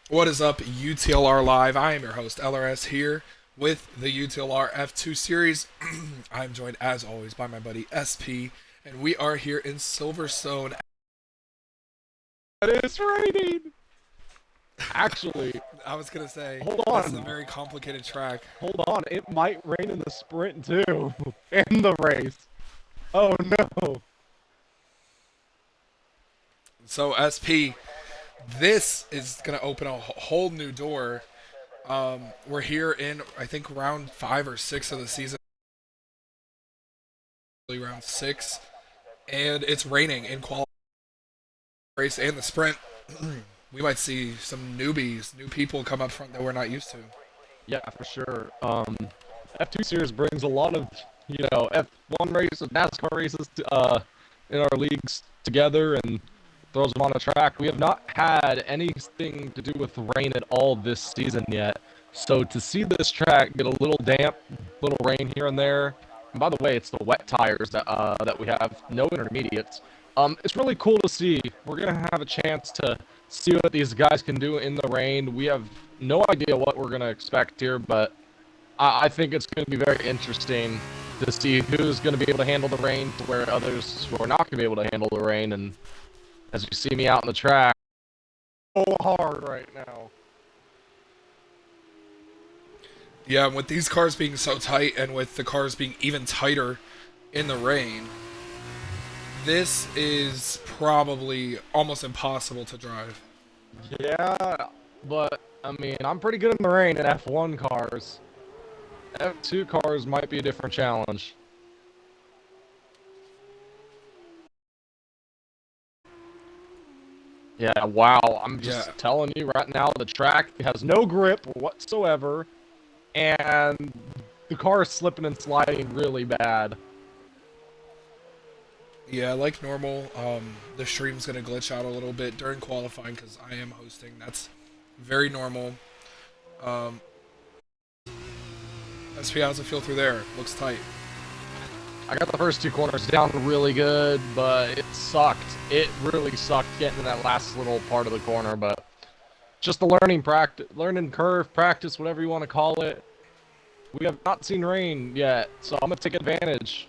What is up, UTLR Live? I am your host, LRS, here with the UTLR F2 series. I'm joined, as always, by my buddy SP, and we are here in Silverstone. It is raining. Actually, I was going to say, hold this is a on. very complicated track. Hold on. It might rain in the sprint too. In the race. Oh no. So, SP, this is going to open a whole new door. We're here in, I think, round 5 or 6 of the season. Round 6. And it's raining in qualifying race and the sprint. We might see some newbies, new people come up front that we're not used to. Yeah, for sure. F2 series brings a lot of, F1 races, NASCAR races, in our leagues together and throws them on a track. We have not had anything to do with rain at all this season yet. So to see this track get a little damp, little rain here and there, and by the way, it's the wet tires that we have, no intermediates. It's really cool to see. We're gonna have a chance to see what these guys can do in the rain. We have no idea what we're gonna expect here, but I think it's gonna be very interesting to see who's gonna be able to handle the rain to where others who are not gonna be able to handle the rain. And as you see me out in the track, so hard right now. Yeah, with these cars being so tight and with the cars being even tighter in the rain, this is probably almost impossible to drive. Yeah, but I mean, I'm pretty good in the rain in F1 cars. F2 cars might be a different challenge. Yeah, wow. I'm Yeah, just telling you right now, the track has no grip whatsoever, and the car is slipping and sliding really bad. yeah, like normal. The stream's gonna glitch out a little bit during qualifying because I am hosting. That's very normal. Um, SP, how's it feel through there? Looks tight. I got the first two corners down really good, but it sucked. It really sucked getting to that last little part of the corner, but just the learning curve practice, whatever you want to call it. We have not seen rain yet, so I'm gonna take advantage.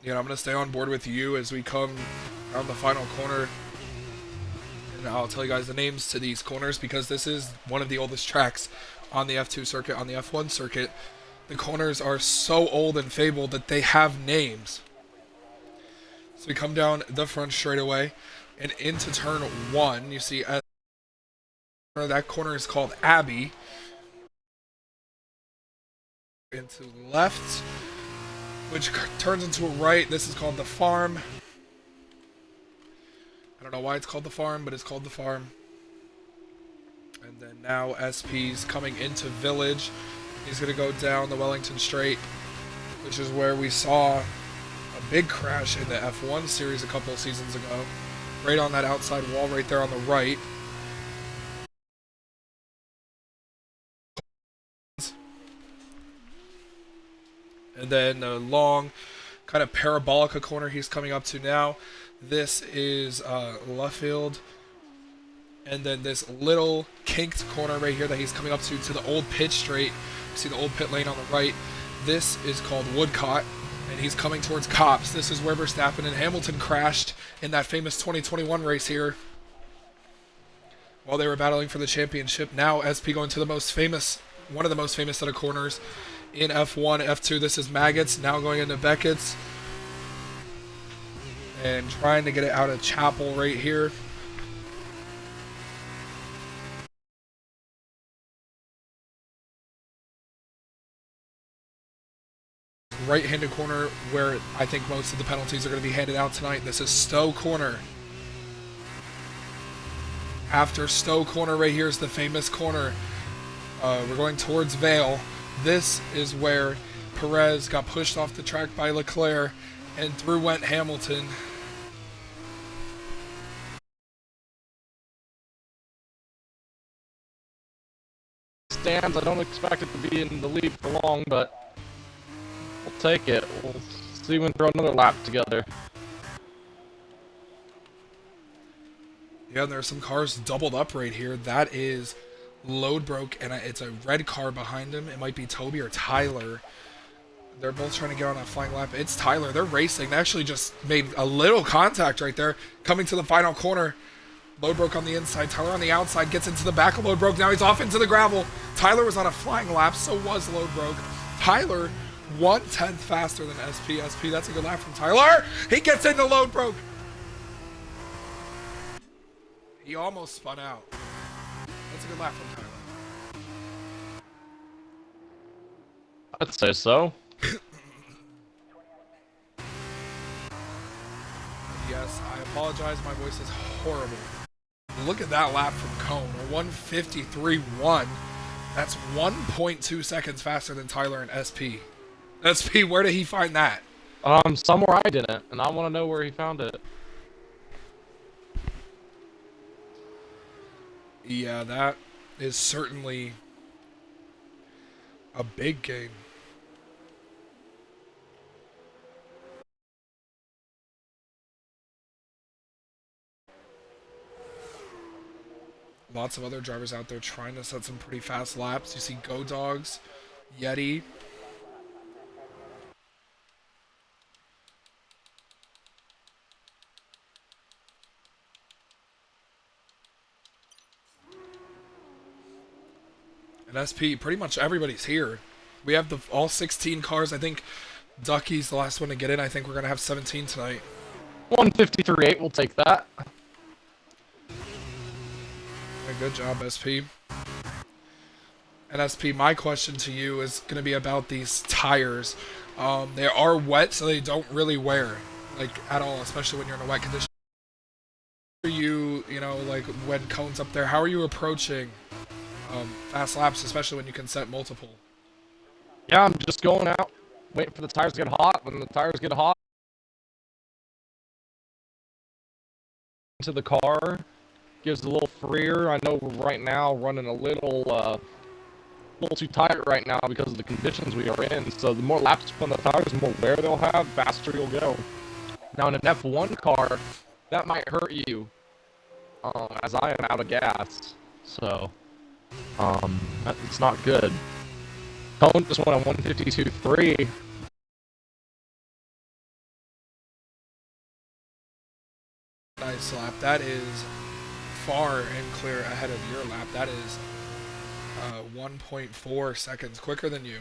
I'm gonna stay on board with you as we come around the final corner, and I'll tell you guys the names to these corners because this is one of the oldest tracks on the F2 circuit, on the F1 circuit. The corners are so old and fabled that they have names. So we come down the front straightaway and into turn 1. You see that corner is called Abbey. Into left, which turns into a right. This is called the Farm. I don't know why it's called the Farm, but it's called the Farm. And then now SP's coming into Village. He's going to go down the Wellington Straight, which is where we saw a big crash in the F1 series a couple of seasons ago. Right on that outside wall right there on the right. And then the long kind of parabolica corner he's coming up to now. This is Luffield. And then this little kinked corner right here that he's coming up to the old pit straight. You see the old pit lane on the right. This is called Woodcott, and he's coming towards Cops. This is where Verstappen and Hamilton crashed in that famous 2021 race here while they were battling for the championship. Now SP going to the most famous, one of the most famous set of corners in F1, F2. This is Maggots, now going into Beckett's and trying to get it out of Chapel right here. Right-handed corner where I think most of the penalties are going to be handed out tonight. This is Stowe Corner. After Stowe Corner right here is the famous corner. We're going towards Vale. This is where Perez got pushed off the track by Leclerc and through went Hamilton. Stands, I don't expect it to be in the lead for long, but we'll take it. We'll see when we throw another lap together. Yeah, and there are some cars doubled up right here. That is Load Broke, and it's a red car behind him. It might be Toby or Tyler. They're both trying to get on a flying lap. It's Tyler. They're racing. They actually just made a little contact right there. Coming to the final corner. Load Broke on the inside. Tyler on the outside. Gets into the back of Load Broke. Now he's off into the gravel. Tyler was on a flying lap. So was Load Broke. Tyler 1/10 faster than SP. SP, that's a good lap from Tyler. He gets into Load Broke. He almost spun out. That's a good lap from Tyler. I'd say so. Yes, I apologize. My voice is horrible. Look at that lap from Cone. A 1:53.1. That's 1.2 seconds faster than Tyler and SP. SP, where did he find that? Somewhere I didn't, and I want to know where he found it. Yeah, that is certainly a big game. Lots of other drivers out there trying to set some pretty fast laps. You see Go Dogs, Yeti. And SP, pretty much everybody's here. We have all 16 cars. I think Ducky's the last one to get in. I think we're going to have 17 tonight. 153.8, we'll take that. Good job, SP. And SP, my question to you is going to be about these tires. They are wet, so they don't really wear, like, at all, especially when you're in a wet condition. How are you, like, when Cone's up there, how are you approaching fast laps, especially when you can set multiple? Yeah, I'm just going out, waiting for the tires to get hot. When the tires get hot, into the car, gives a little freer. I know right now running a little too tight right now because of the conditions we are in. So the more laps you put on the tires, the more wear they'll have, faster you'll go. Now in an F1 car, that might hurt you, as I am out of gas. So, it's not good. Cone just went on 152.3. Nice lap. That is far and clear ahead of your lap. That is 1.4 seconds quicker than you.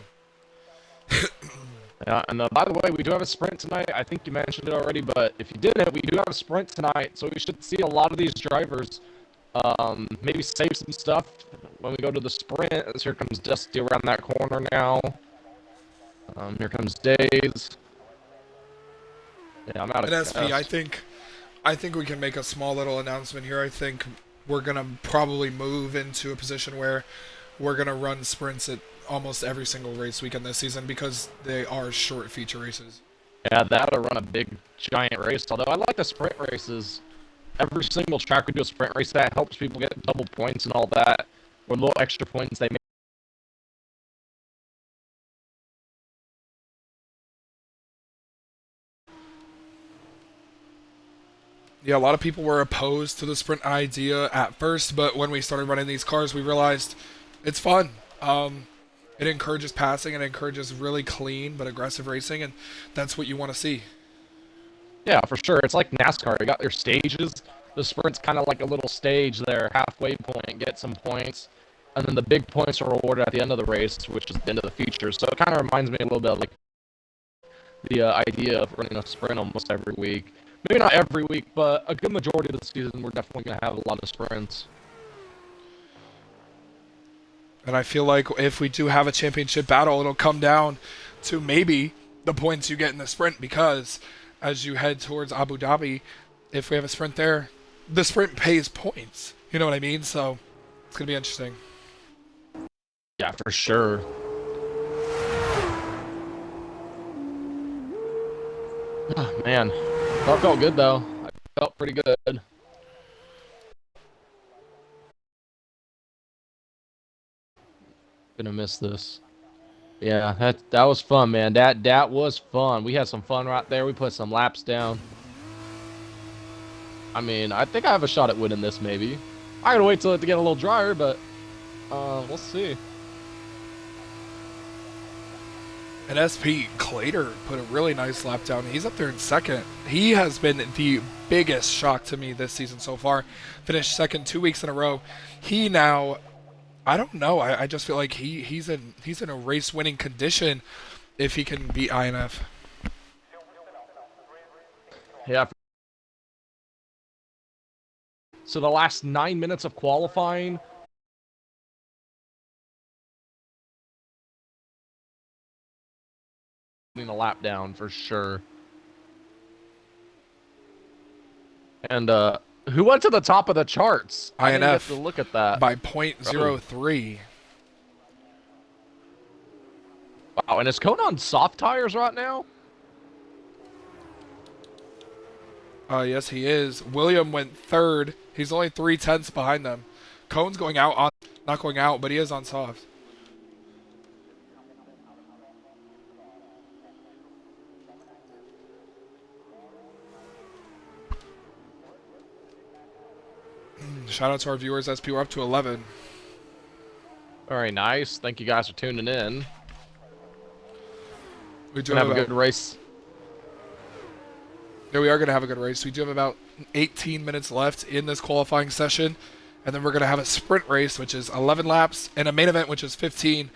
Yeah, and by the way, we do have a sprint tonight. I think you mentioned it already, but if you didn't, we do have a sprint tonight, so we should see a lot of these drivers maybe save some stuff when we go to the sprint. As here comes Dusty around that corner now. Here comes Days. Yeah, I'm out of And SP, gas. I think we can make a small little announcement here. I think we're gonna probably move into a position where we're gonna run sprints at almost every single race weekend this season because they are short feature races. Yeah, that'll run a big, giant race. Although I like the sprint races. Every single track we do a sprint race that helps people get double points and all that, or little extra points they make. Yeah, a lot of people were opposed to the sprint idea at first, but when we started running these cars, we realized it's fun. It encourages passing, it encourages really clean but aggressive racing, and that's what you want to see. Yeah, for sure. It's like NASCAR. You got their stages. The sprint's kind of like a little stage there, halfway point, get some points, and then the big points are rewarded at the end of the race, which is the end of the feature. So it kind of reminds me a little bit of like the idea of running a sprint almost every week. Maybe not every week, but a good majority of the season, we're definitely going to have a lot of sprints. And I feel like if we do have a championship battle, it'll come down to maybe the points you get in the sprint because as you head towards Abu Dhabi, if we have a sprint there, the sprint pays points. You know what I mean? So it's going to be interesting. Yeah, for sure. Oh, man. That felt good, though. I felt pretty good. Gonna miss this. Yeah, that was fun, man. That was fun. We had some fun right there. We put some laps down. I mean, I think I have a shot at winning this, maybe. I gotta wait till it to get a little drier, but we'll see. And SP Clater put a really nice lap down. He's up there in second. He has been the biggest shock to me this season so far. Finished second 2 weeks in a row. He now, I don't know. I just feel like he's in a race winning condition if he can beat INF. Yeah. So the last 9 minutes of qualifying. A lap down for sure. And who went to the top of the charts? I didn't get INF to look at that. by .03. Wow, and is Kona on soft tires right now? Yes, he is. William went third. He's only 3/10 behind them. Cone's going out on, not going out, but he is on soft. Shout out to our viewers. SP, we're up to 11. Very nice. Thank you guys for tuning in. We do have a good race. Yeah, we are going to have a good race. We do have about 18 minutes left in this qualifying session. And then we're going to have a sprint race, which is 11 laps, and a main event, which is 15.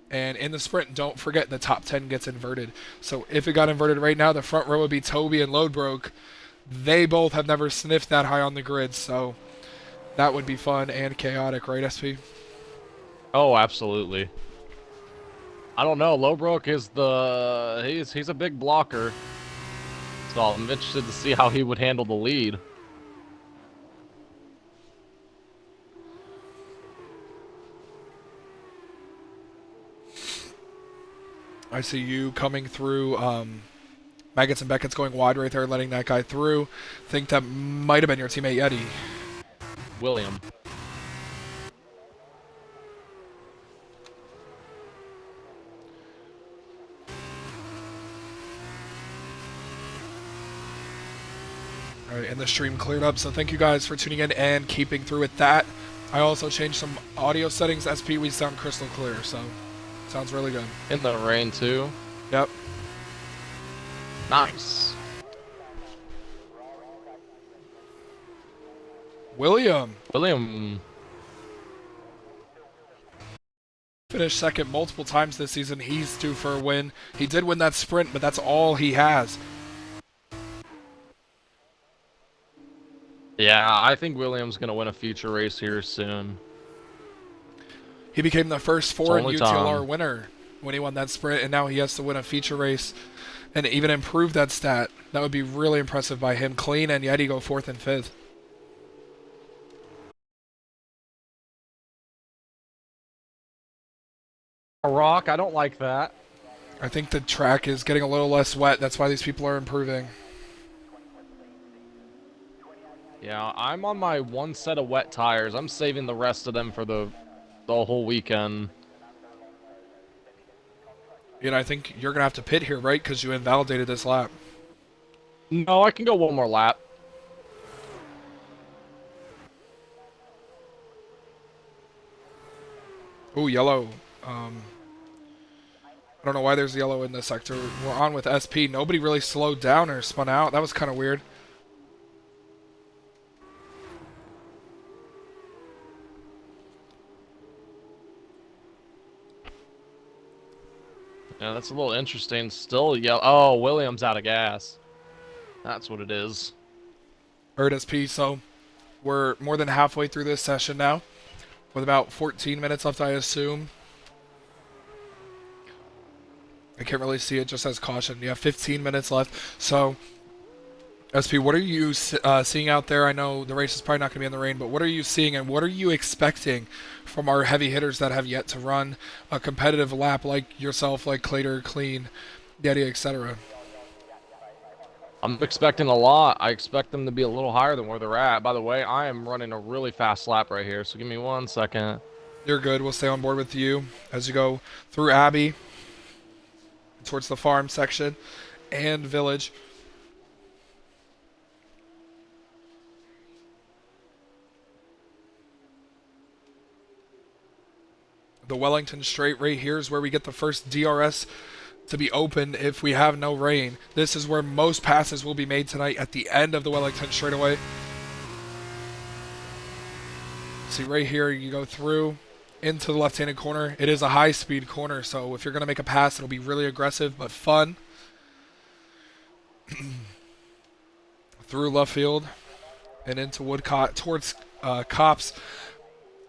And in the sprint, don't forget the top 10 gets inverted. So if it got inverted right now, the front row would be Toby and Loadbroke. They both have never sniffed that high on the grid, so that would be fun and chaotic, right, SP? Oh, absolutely. I don't know. Lowbrook is he's a big blocker. So I'm interested to see how he would handle the lead. I see you coming through. Maggots and Beckett's going wide right there, letting that guy through. Think that might have been your teammate Yeti. William. All right, and the stream cleared up, so thank you guys for tuning in and keeping through with that. I also changed some audio settings. SP, we sound crystal clear, so sounds really good. In the rain, too? Yep. Nice. William finished second multiple times this season. He's due for a win. He did win that sprint, but that's all he has. Yeah, I think William's going to win a future race here soon. He became the first foreign UTLR time. winner when he won that sprint, and now he has to win a feature race and even improve that stat. That would be really impressive by him. Clean and Yeti go 4th and 5th. A rock, I don't like that. I think the track is getting a little less wet. That's why these people are improving. Yeah, I'm on my one set of wet tires. I'm saving the rest of them for the whole weekend. You know, I think you're going to have to pit here, right? Because you invalidated this lap. No, I can go one more lap. Ooh, yellow. I don't know why there's yellow in this sector. We're on with SP. Nobody really slowed down or spun out. That was kind of weird. Yeah, that's a little interesting. Still yellow. Oh, Williams out of gas. That's what it is. Alright, SP, so we're more than halfway through this session now, with about 14 minutes left, I assume. I can't really see it, just says caution. You have 15 minutes left. So, SP, what are you seeing out there? I know the race is probably not going to be in the rain, but what are you seeing and what are you expecting from our heavy hitters that have yet to run a competitive lap like yourself, like Clater, Clean, Yeti, etc.? I'm expecting a lot. I expect them to be a little higher than where they're at. By the way, I am running a really fast lap right here, so give me 1 second. You're good. We'll stay on board with you as you go through Abbey, towards the farm section, and village. The Wellington Straight right here is where we get the first DRS to be opened if we have no rain. This is where most passes will be made tonight at the end of the Wellington straightaway. See right here, you go through into the left-handed corner. It is a high-speed corner, so if you're going to make a pass, it'll be really aggressive but fun. Through left field and into Woodcott towards Cops.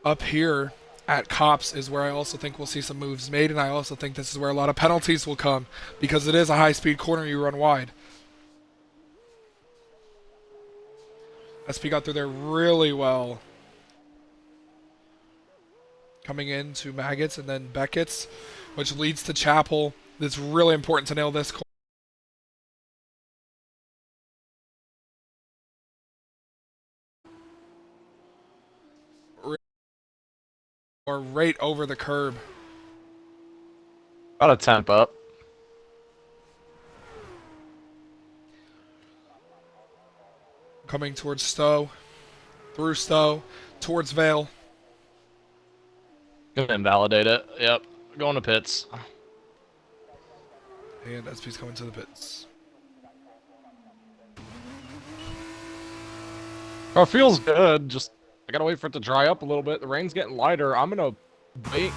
Up here at Cops is where I also think we'll see some moves made, and I also think this is where a lot of penalties will come because it is a high-speed corner you run wide. SP got through there really well. Coming into Maggots and then Beckett's, which leads to Chapel. It's really important to nail this corner. Or right over the curb. About a temp up. Coming towards Stowe. Through Stowe. Towards Vale. Gonna invalidate it. Yep. Going to pits. And SP's coming to the pits. Oh, it feels good. Just I gotta wait for it to dry up a little bit. The rain's getting lighter. I'm gonna wait.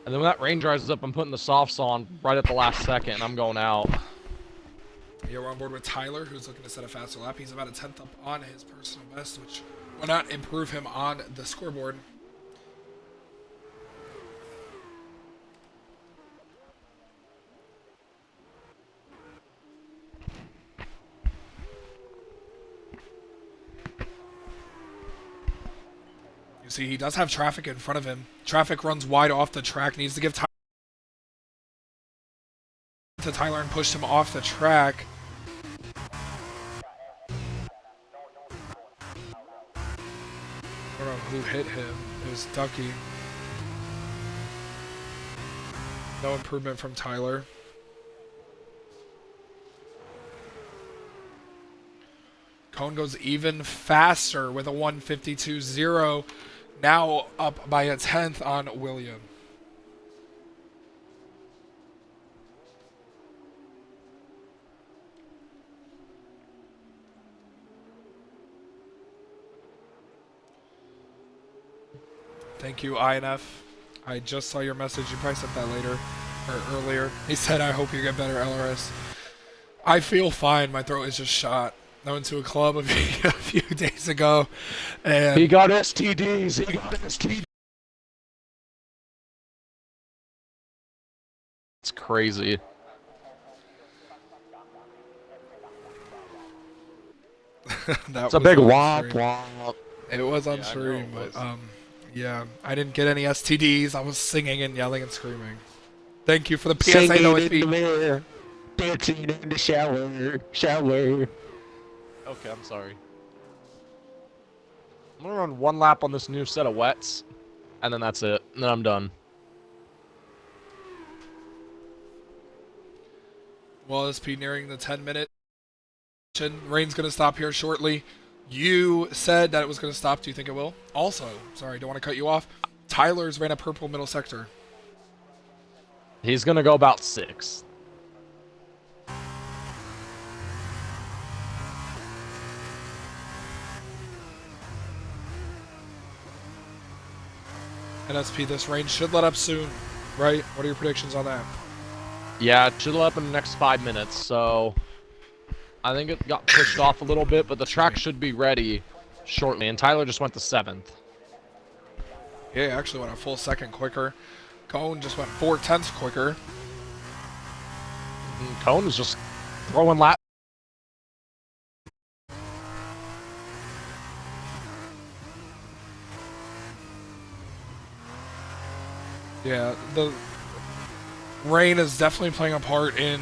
And then when that rain dries up, I'm putting the softs on right at the last second, and I'm going out. Yeah, we're on board with Tyler, who's looking to set a faster lap. He's about a 10th up on his personal best, which will not improve him on the scoreboard. You see, he does have traffic in front of him. Traffic runs wide off the track. Needs to give time to Tyler and push him off the track. I don't know who hit him. It was Ducky. No improvement from Tyler. Cone goes even faster with a 152.0. Now up by a 10th on William. Thank you, INF. I just saw your message. You probably sent that later or earlier. He said, I hope you get better, LRS. I feel fine. My throat is just shot. I went to a club a few days ago, and He got STDs. He got STDs. It's crazy. that It's a was big on womp stream. womp. It was on Yeah, I know stream, it but was. yeah, I didn't get any STDs. I was singing and yelling and screaming. Thank you for the PSA, Singing though, in the SP. mirror, dancing in the shower. Okay, I'm sorry. I'm gonna run one lap on this new set of wets, and then that's it. And then I'm done. Well, SP nearing the 10-minute. Rain's going to stop here shortly. You said that it was going to stop. Do you think it will? Also, sorry, don't want to cut you off. Tyler's ran a purple middle sector. He's gonna go about 6. And SP, this rain should let up soon, right? What are your predictions on that? Yeah, it should let up in the next 5 minutes, so I think it got pushed off a little bit, but the track should be ready shortly, and Tyler just went to 7th. Yeah, he actually went a full second quicker. Cone just went 4/10 quicker. And Cone is just throwing laps. Yeah, the rain is definitely playing a part in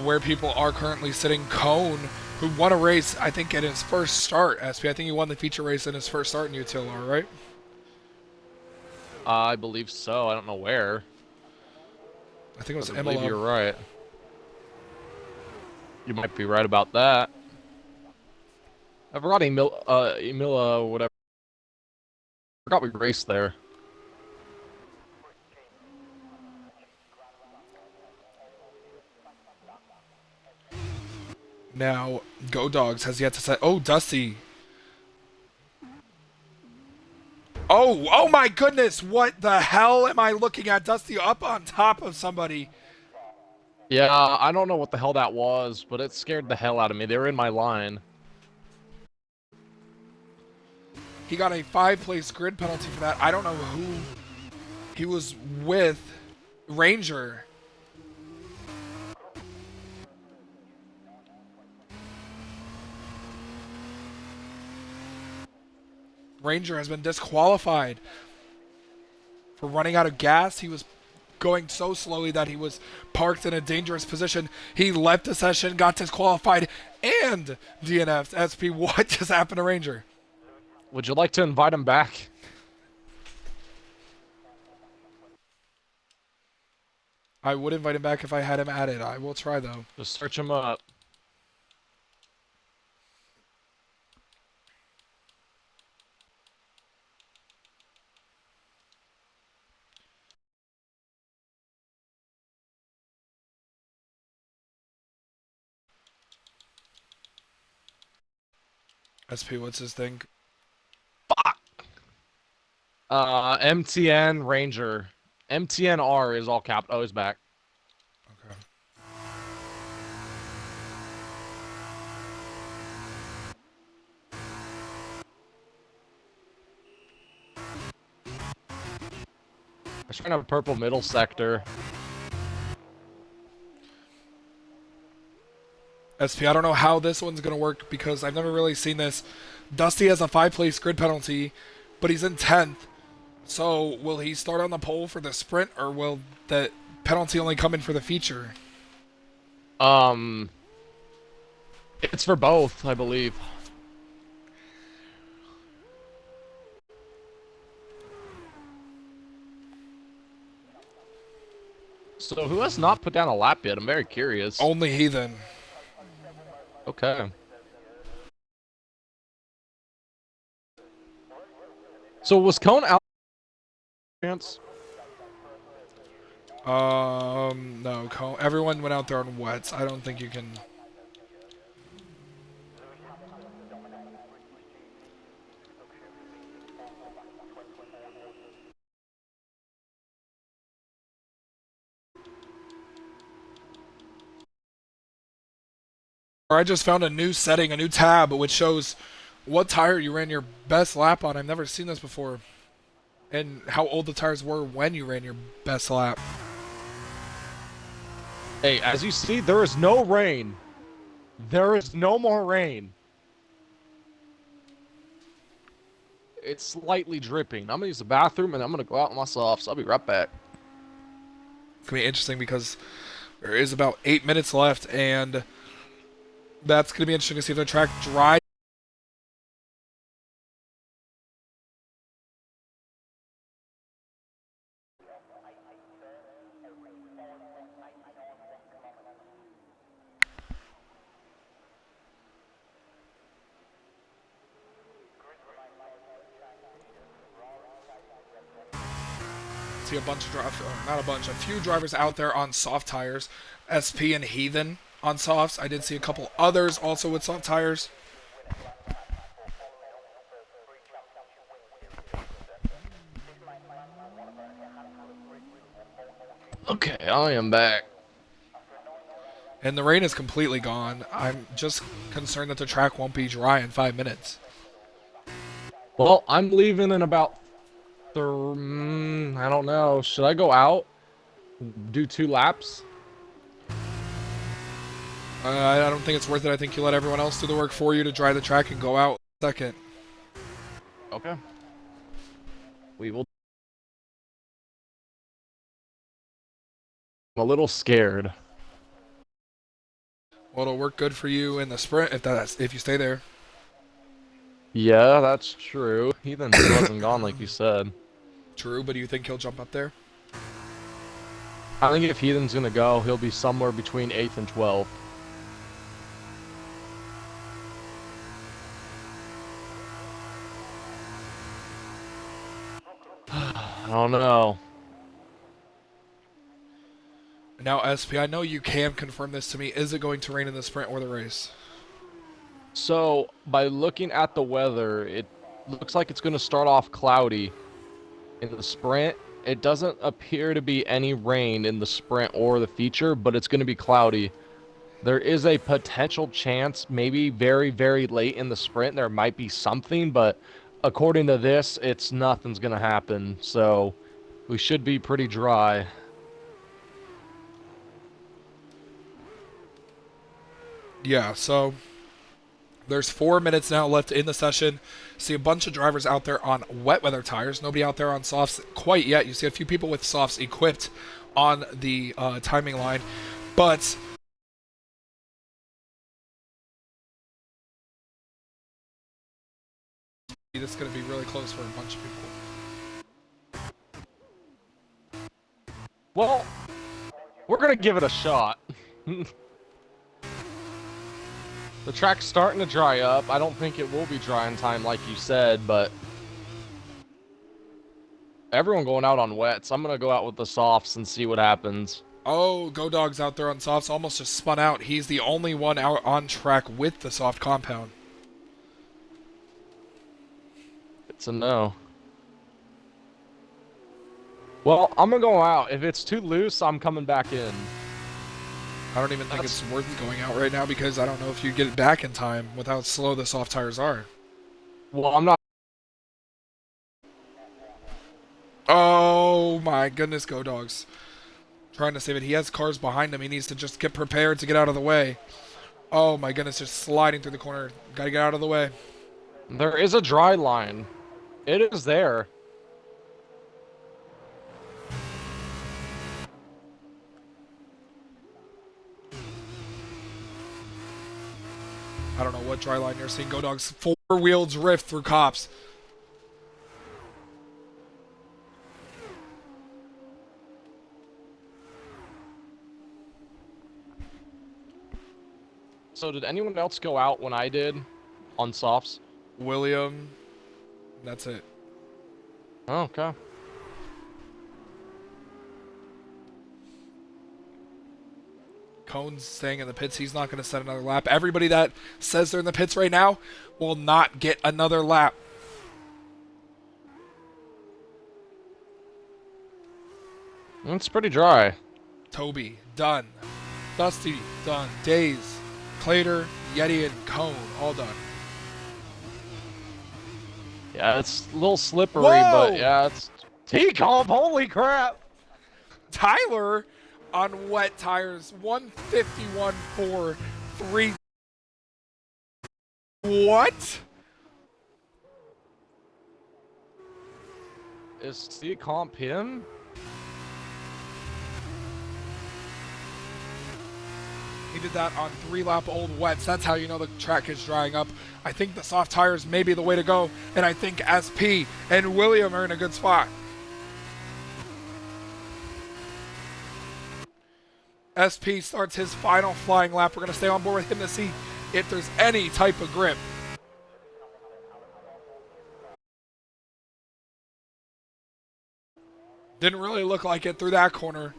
where people are currently sitting. Cone, who won a race, I think, in his first start, SP. I think he won the feature race in his first start in UTLR, right? I believe so. I don't know where. I think it was I believe you're Imola. right. You might be right about that. I forgot Emila, whatever. I forgot we raced there. Now, Go Dogs has yet to set. Oh, Dusty. Oh my goodness! What the hell am I looking at? Dusty up on top of somebody. Yeah, I don't know what the hell that was, but it scared the hell out of me. They were in my line. He got a 5-place grid penalty for that. I don't know who he was with. Ranger. Ranger has been disqualified for running out of gas. He was going so slowly that he was parked in a dangerous position. He left the session, got disqualified, and DNF'd. SP, what just happened to Ranger? Would you like to invite him back? I would invite him back if I had him added. I will try, though. Just search him up. SP, what's his thing? Fuck! MTN Ranger. MTNR is all capped. Oh, he's back. Okay. I was trying to have a purple middle sector. SP, I don't know how this one's going to work because I've never really seen this. Dusty has a 5-place grid penalty, but he's in 10th. So will he start on the pole for the sprint, or will the penalty only come in for the feature? It's for both, I believe. So who has not put down a lap yet? I'm very curious. Only Heathen. Okay. So was Cone out? Chance? No. Everyone went out there on wets. I don't think you can. I just found a new setting, a new tab, which shows what tire you ran your best lap on. I've never seen this before. And how old the tires were when you ran your best lap. Hey, as you see, there is no rain. There is no more rain. It's slightly dripping. I'm gonna use the bathroom and I'm gonna go out myself, so I'll be right back. It's going to be interesting because there is about 8 minutes left, and that's going to be interesting to see if the track dries. See a bunch of a few drivers out there on soft tires. SP and Heathen on softs. I did see a couple others also with soft tires. Okay, I am back. And the rain is completely gone. I'm just concerned that the track won't be dry in 5 minutes. Well, I'm leaving in about I don't know. Should I go out? Do 2 laps? I don't think it's worth it. I think you let everyone else do the work for you to dry the track and go out second. Okay. We will. I'm a little scared. Well, it'll work good for you in the sprint if you stay there. Yeah, that's true. Heathen wasn't gone like you said. True, but do you think he'll jump up there? I think if Heathen's gonna go, he'll be somewhere between 8th and 12th. I don't know. Now, SP, I know you can confirm this to me. Is it going to rain in the sprint or the race? So, by looking at the weather, it looks like it's going to start off cloudy in the sprint. It doesn't appear to be any rain in the sprint or the feature, but it's going to be cloudy. There is a potential chance, maybe very, very late in the sprint, there might be something, but according to this, nothing's going to happen. So, we should be pretty dry. Yeah, so there's 4 minutes now left in the session. See a bunch of drivers out there on wet weather tires. Nobody out there on softs quite yet. You see a few people with softs equipped on the timing line, but this is going to be really close for a bunch of people. Well, we're going to give it a shot. The track's starting to dry up. I don't think it will be dry in time like you said, but everyone going out on wets. I'm going to go out with the softs and see what happens. Oh, Go Dog's out there on softs, almost just spun out. He's the only one out on track with the soft compound. It's a no. Well, I'm going to go out. If it's too loose, I'm coming back in. I don't even think it's worth going out right now because I don't know if you get it back in time with how slow the soft tires are. Well, I'm not. Oh my goodness, Go Dogs. Trying to save it. He has cars behind him. He needs to just get prepared to get out of the way. Oh my goodness, just sliding through the corner. Gotta get out of the way. There is a dry line. It is there. I don't know what dry line you're seeing. Go Dogs 4 wheels drift through cops. So did anyone else go out when I did on softs? William. That's it. Oh, okay. Cone's staying in the pits. He's not going to set another lap. Everybody that says they're in the pits right now will not get another lap. It's pretty dry. Toby, done. Dusty, done. Days, Clater, Yeti, and Cone, all done. Yeah, it's a little slippery, Whoa! but yeah, it's T-comp. Holy crap! Tyler on wet tires, 151.43. What? Is T-comp him? He did that on 3-lap-old wets. That's how you know the track is drying up. I think the soft tires may be the way to go, and I think SP and William are in a good spot. SP starts his final flying lap. We're going to stay on board with him to see if there's any type of grip. Didn't really look like it through that corner.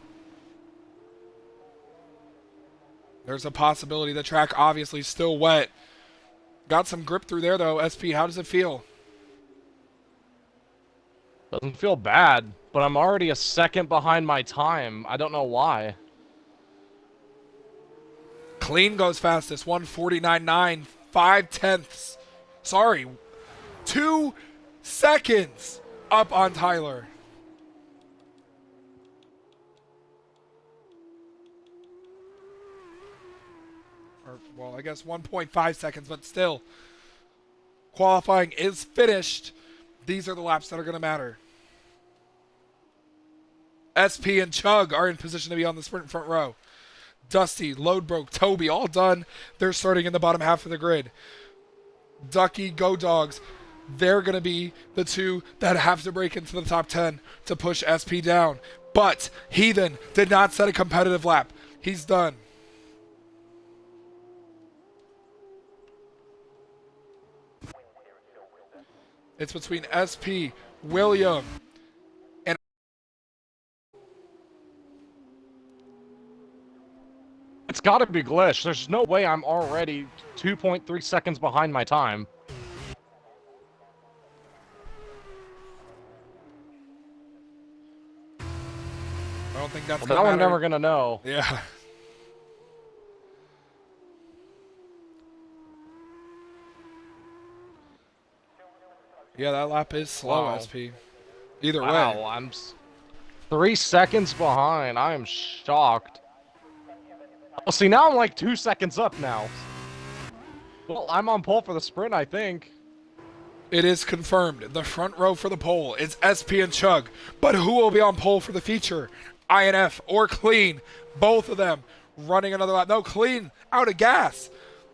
There's a possibility. The track obviously still wet. Got some grip through there though. SP, how does it feel? Doesn't feel bad, but I'm already a second behind my time. I don't know why. Clean goes fastest, 149.9, 5/10. Sorry, 2 seconds up on Tyler. Or, well, I guess 1.5 seconds, but still. Qualifying is finished. These are the laps that are going to matter. SP and Chug are in position to be on the sprint front row. Dusty, Loadbroke, Toby, all done. They're starting in the bottom half of the grid. Ducky, Go Dogs, they're going to be the two that have to break into the top 10 to push SP down. But Heathen did not set a competitive lap. He's done. It's between SP, William, gotta be glitch. There's no way I'm already 2.3 seconds behind my time. I don't think that's Well, gonna now we're matter. never gonna know. Yeah. Yeah, that lap is slow, Wow. SP. Either Wow, way. I'm 3 seconds behind. I am shocked. Oh, see, now I'm like 2 seconds up now. Well, I'm on pole for the sprint, I think. It is confirmed. The front row for the pole is SP and Chug. But who will be on pole for the feature? INF or Clean? Both of them running another lap. No, Clean out of gas.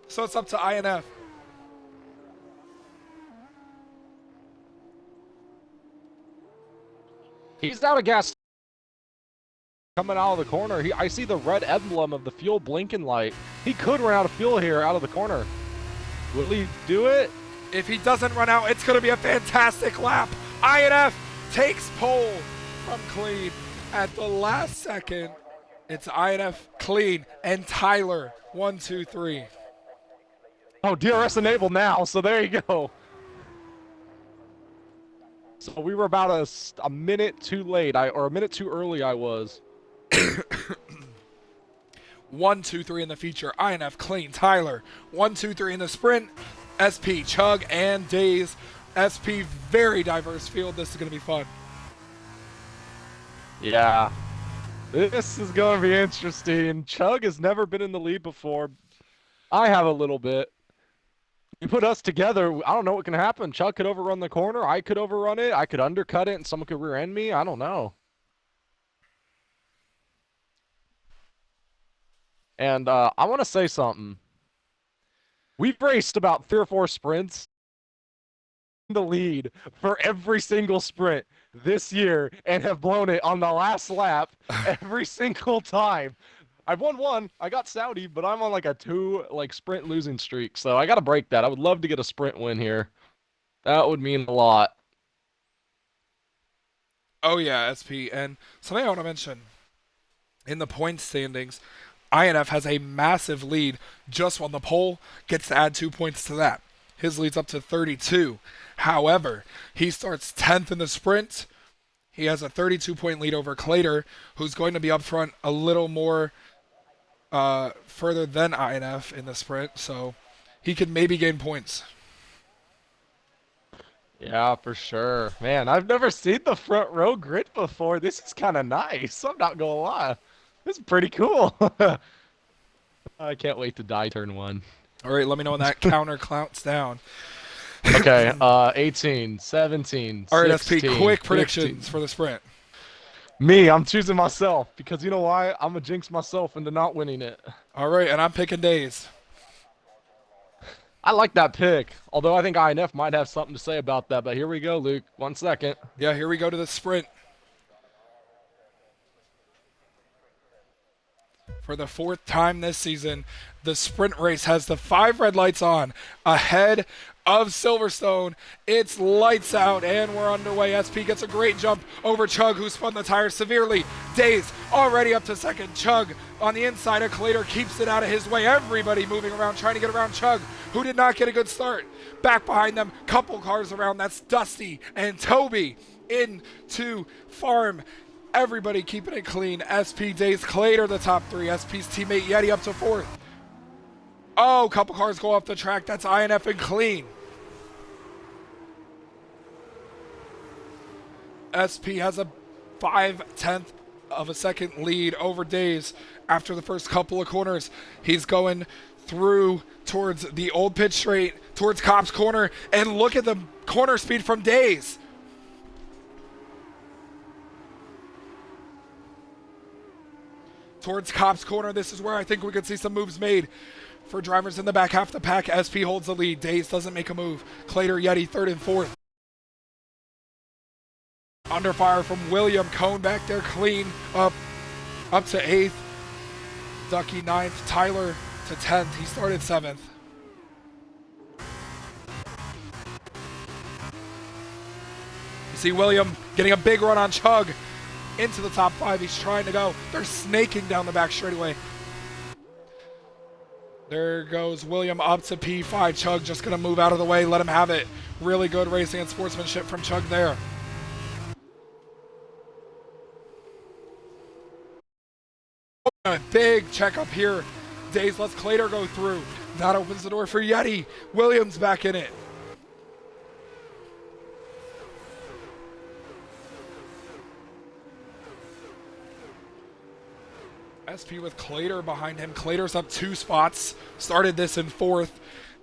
So it's up to INF. He's out of gas. Coming out of the corner. I see the red emblem of the fuel blinking light. He could run out of fuel here out of the corner. Will he do it? If he doesn't run out, it's going to be a fantastic lap. INF takes pole from Clean at the last second. It's INF, Clean, and Tyler. 1, 2, 3. Oh, DRS enabled now, so there you go. So we were about a minute too late, or a minute too early I was. 1, 2, 3 in the feature. INF, Clean, Tyler. 1, 2, 3 in the sprint. SP, Chug, and Days. SP, very diverse field. This is going to be fun. Yeah. This is going to be interesting. Chug has never been in the lead before. I have a little bit. You put us together, I don't know what can happen. Chug could overrun the corner. I could overrun it. I could undercut it, and someone could rear end me. I don't know. And I want to say something. We've raced about 3 or 4 sprints in the lead for every single sprint this year and have blown it on the last lap every single time. I've won 1. I got Saudi, but I'm on like a 2 sprint losing streak, so I got to break that. I would love to get a sprint win here. That would mean a lot. Oh, yeah, SP. And something I want to mention. In the points standings, INF has a massive lead. Just won the pole, gets to add 2 points to that. His lead's up to 32. However, he starts 10th in the sprint. He has a 32-point lead over Clater, who's going to be up front a little more further than INF in the sprint, so he could maybe gain points. Yeah, for sure. Man, I've never seen the front row grid before. This is kind of nice. I'm not gonna lie. This is pretty cool. I can't wait to die turn 1. All right, let me know when that counter counts down. Okay, 18, 17, All right, 16, SP, quick 15. predictions for the sprint. Me, I'm choosing myself because you know why? I'm gonna jinx myself into not winning it. All right, and I'm picking Days. I like that pick, although I think INF might have something to say about that, but here we go, Luke. 1 second. Yeah, here we go to the sprint. For the 4th time this season, the sprint race has the 5 red lights on ahead of Silverstone. It's lights out, and we're underway. SP gets a great jump over Chug, who spun the tires severely. Days already up to 2nd. Chug on the inside of Clater keeps it out of his way. Everybody moving around, trying to get around Chug, who did not get a good start. Back behind them, couple cars around. That's Dusty and Toby into Farm. Everybody keeping it clean. SP, Days, Clater the top 3. SP's teammate Yeti up to 4th. Oh, couple cars go off the track. That's INF and Clean. SP has a 5/10 of a second lead over Days after the first couple of corners. He's going through towards the old pit straight, towards Cops Corner, and look at the corner speed from Days. Towards Cops Corner, this is where I think we could see some moves made for drivers in the back half of the pack. SP holds the lead. Days doesn't make a move. Clater, Yeti, 3rd and 4th. Under fire from William. Cone back there, Clean up to 8th. Ducky 9th. Tyler to 10th. He started 7th. You see William getting a big run on Chug into the top 5. He's trying to go. They're snaking down the back straightaway. There goes William up to P5. Chug just going to move out of the way, let him have it. Really good racing and sportsmanship from Chug there. A big checkup here. Days lets Clater go through. That opens the door for Yeti. Williams back in it. SP with Clater behind him. Clater's up 2 spots. Started this in 4th.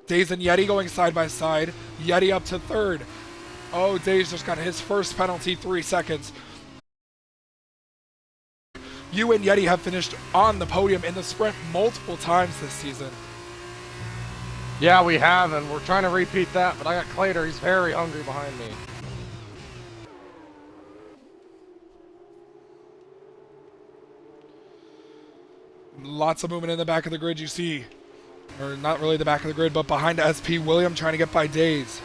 Days and Yeti going side by side. Yeti up to 3rd. Oh, Days just got his first penalty, 3 seconds. You and Yeti have finished on the podium in the sprint multiple times this season. Yeah, we have, and we're trying to repeat that, but I got Clater. He's very hungry behind me. Lots of movement in the back of the grid, you see. Or not really the back of the grid, but behind SP. William trying to get by Days.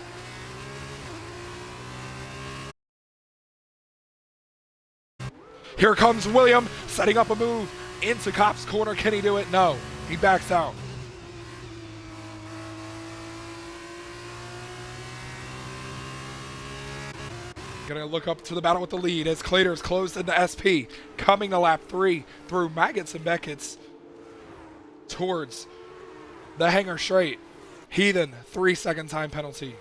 Here comes William, setting up a move into Cop's corner. Can he do it? No. He backs out. Gonna look up to the battle with the lead as Clater's closed into SP. Coming to lap 3 through Maggots and Beckett's towards the hangar straight. Heathen, 3-second time penalty.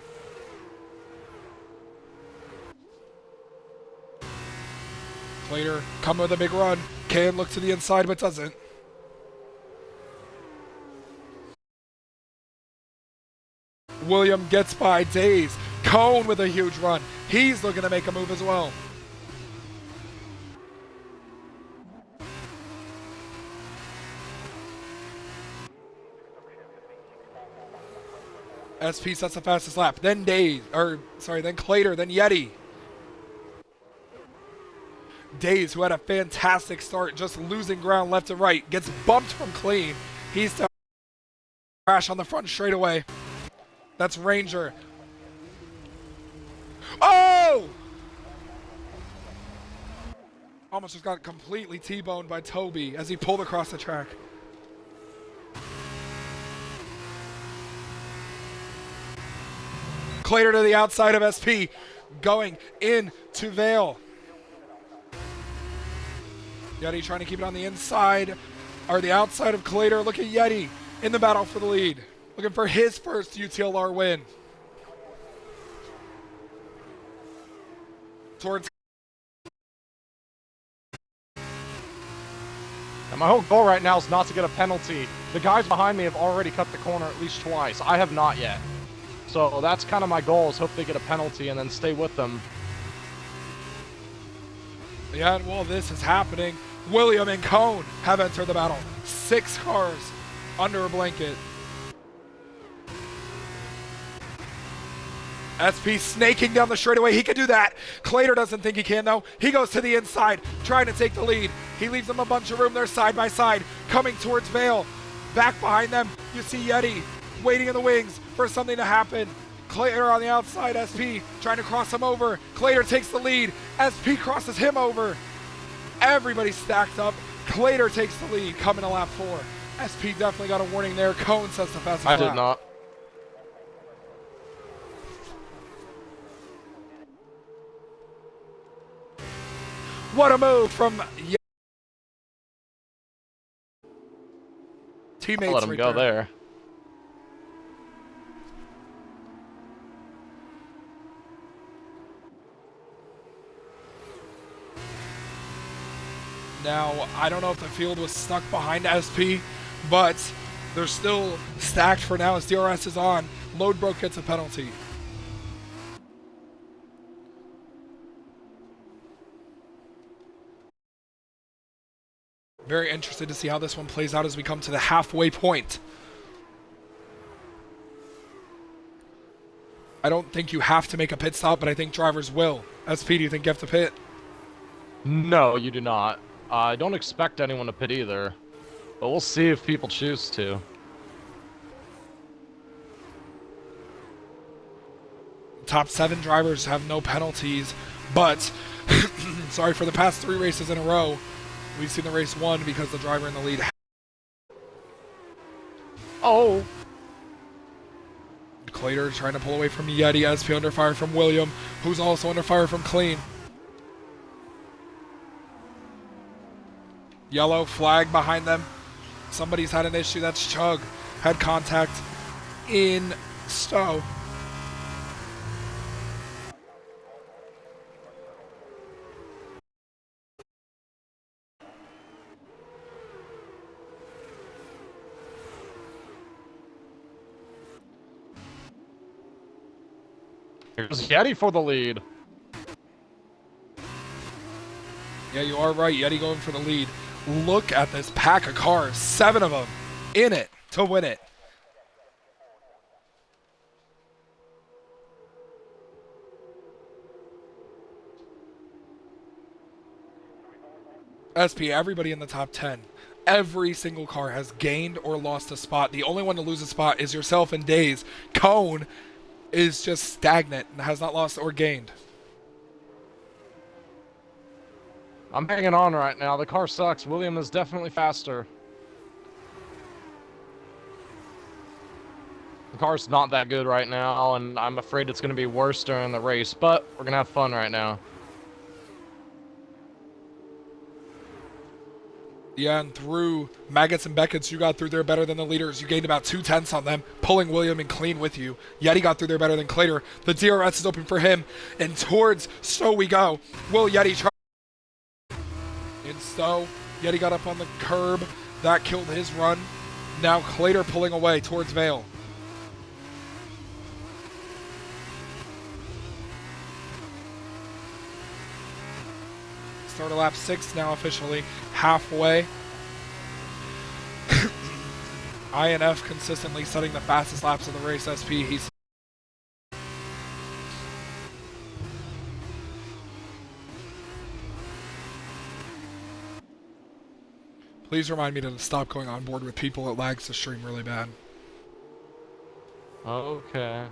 Clater coming with a big run. Can look to the inside but doesn't. William gets by Days. Cone with a huge run. He's looking to make a move as well. SP sets the fastest lap. Then then Clater, then Yeti. Days, who had a fantastic start, just losing ground left and right, gets bumped from clean. He's to crash on the front straightaway. That's Ranger. Oh! Almost just got completely T-boned by Toby as he pulled across the track. Clater to the outside of SP, going into Vale. Yeti trying to keep it on the inside, or the outside of Clater. Look at Yeti in the battle for the lead. Looking for his first UTLR win. Towards. And my whole goal right now is not to get a penalty. The guys behind me have already cut the corner at least twice. I have not yet. So that's kind of my goal, is hope they get a penalty and then stay with them. Yeah, and while this is happening, William and Cone have entered the battle. 6 cars under a blanket. SP snaking down the straightaway. He can do that. Clater doesn't think he can, though. He goes to the inside, trying to take the lead. He leaves them a bunch of room. They're side by side, coming towards Vale. Back behind them, you see Yeti waiting in the wings for something to happen. Clater on the outside, SP trying to cross him over. Clater takes the lead. SP crosses him over. Everybody stacked up. Clater takes the lead, coming to lap 4. SP definitely got a warning there. Cone says the fastest lap. I did not. What a move from teammates. I'll let him right go there. Now, I don't know if the field was stuck behind SP, but they're still stacked for now as DRS is on. Loadbroke gets a penalty. Very interested to see how this one plays out as we come to the halfway point. I don't think you have to make a pit stop, but I think drivers will. SP, do you think you have to pit? No, you do not. I don't expect anyone to pit either, but we'll see if people choose to. Top 7 drivers have no penalties, but sorry, for the past 3 races in a row, we've seen the race won because the driver in the lead. Oh. Clater trying to pull away from Yeti. SP under fire from William, who's also under fire from Clean. Yellow flag behind them. Somebody's had an issue. That's Chug. Had contact in Stowe. Here's Yeti for the lead. Yeah, you are right. Yeti going for the lead. Look at this pack of cars. 7 of them in it to win it. SP, everybody in the top 10. Every single car has gained or lost a spot. The only one to lose a spot is yourself and Days. Cone is just stagnant and has not lost or gained. I'm hanging on right now. The car sucks. William is definitely faster. The car's not that good right now, and I'm afraid it's going to be worse during the race, but we're going to have fun right now. Yeah, and through Maggots and Beckett's, you got through there better than the leaders. You gained about 2/10 on them, pulling William and Clean with you. Yeti got through there better than Clater. The DRS is open for him, and towards Stowe we go. Will Yeti try? In Stowe, Yeti got up on the curb. That killed his run. Now Clater pulling away towards Vale. Start of lap 6 now officially. Halfway. INF consistently setting the fastest laps of the race. SP, he's... Please remind me to stop going on board with people. It lags the stream really bad. Okay.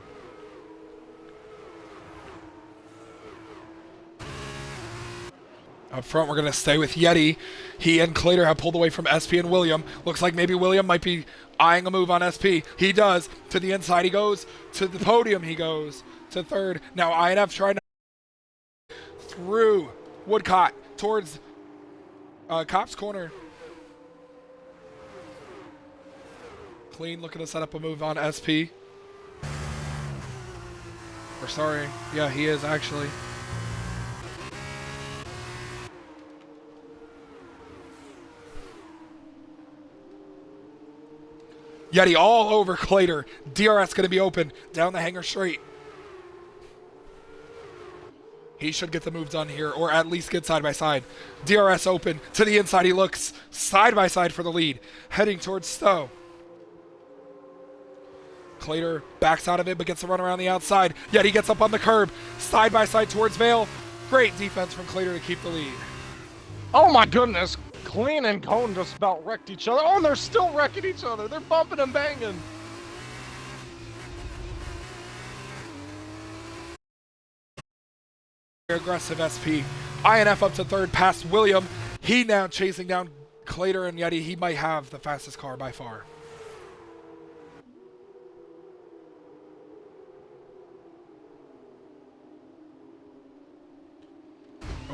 Up front, we're going to stay with Yeti. He and Clater have pulled away from SP and William. Looks like maybe William might be eyeing a move on SP. He does. To the inside he goes. To the podium he goes. To third. Now INF trying to... Through Woodcott towards Cop's corner. Clean looking to set up a move on SP. Or sorry. Yeah, he is actually. Yeti all over Clater. DRS going to be open down the hangar straight. He should get the move done here, or at least get side by side. DRS open to the inside. He looks side by side for the lead, heading towards Stowe. Clater backs out of it, but gets a run around the outside. Yeti gets up on the curb, side by side towards Vale. Great defense from Clater to keep the lead. Oh my goodness! Clean and Cone just about wrecked each other. Oh, and they're still wrecking each other. They're bumping and banging. Aggressive SP. INF up to third past William. He now chasing down Clater and Yeti. He might have the fastest car by far.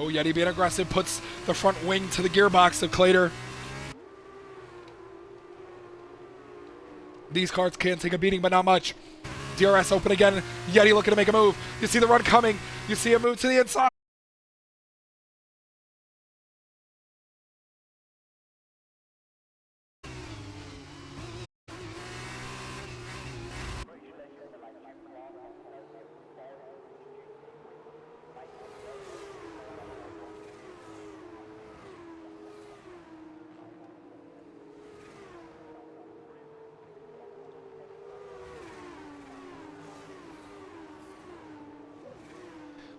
Oh, Yeti being aggressive, puts the front wing to the gearbox of Clater. These cars can take a beating, but not much. DRS open again. Yeti looking to make a move. You see the run coming. You see a move to the inside.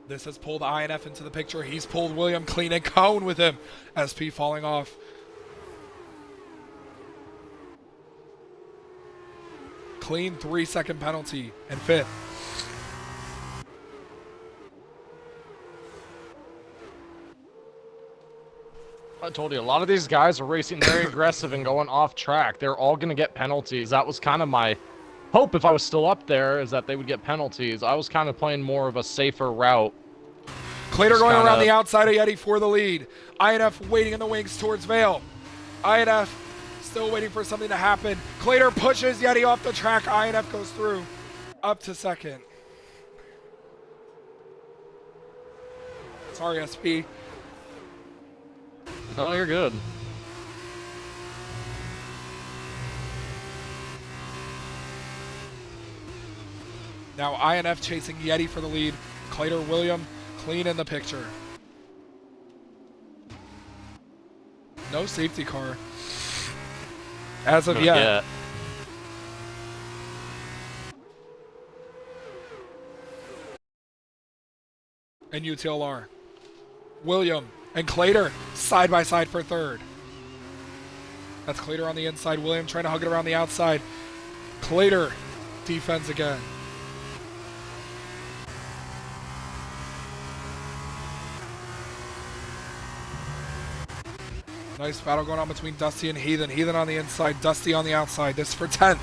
This has pulled INF into the picture. He's pulled William, Clean, and Cone with him. SP falling off. Clean 3-second penalty and 5th. I told you, a lot of these guys are racing very aggressive and going off track. They're all gonna get penalties. That was kind of my hope if I was still up there, is that they would get penalties. I was kind of playing more of a safer route. Clater Just going around kinda- the outside of Yeti for the lead. INF waiting in the wings towards Vale. INF still waiting for something to happen. Clater pushes Yeti off the track. INF goes through up to second. Sorry, SP. No, you're good. Now INF chasing Yeti for the lead. Clater William clean in the picture. No safety car as of Not yet. yet. And UTLR. William and Clater side by side for third. That's Clater on the inside. William trying to hug it around the outside. Clater defends again. Nice battle going on between Dusty and Heathen. Heathen on the inside, Dusty on the outside. This for 10th.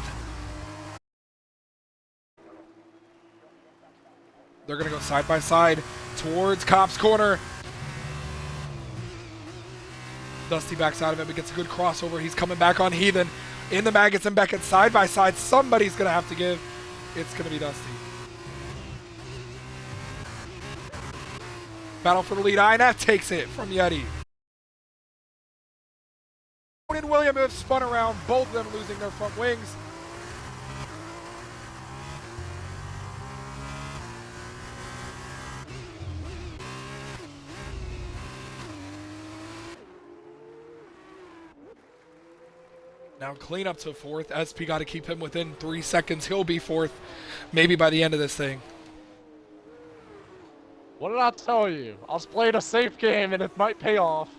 They're going to go side by side towards Cops Corner. Dusty backs out of it, but gets a good crossover. He's coming back on Heathen. In the Maggots and Beckett side by side. Somebody's going to have to give. It's going to be Dusty. Battle for the lead. INF takes it from Yeti. And William have spun around, both of them losing their front wings. Now clean up to fourth. SP got to keep him within 3 seconds. He'll be fourth, maybe by the end of this thing. What did I tell you? I was playing a safe game and it might pay off.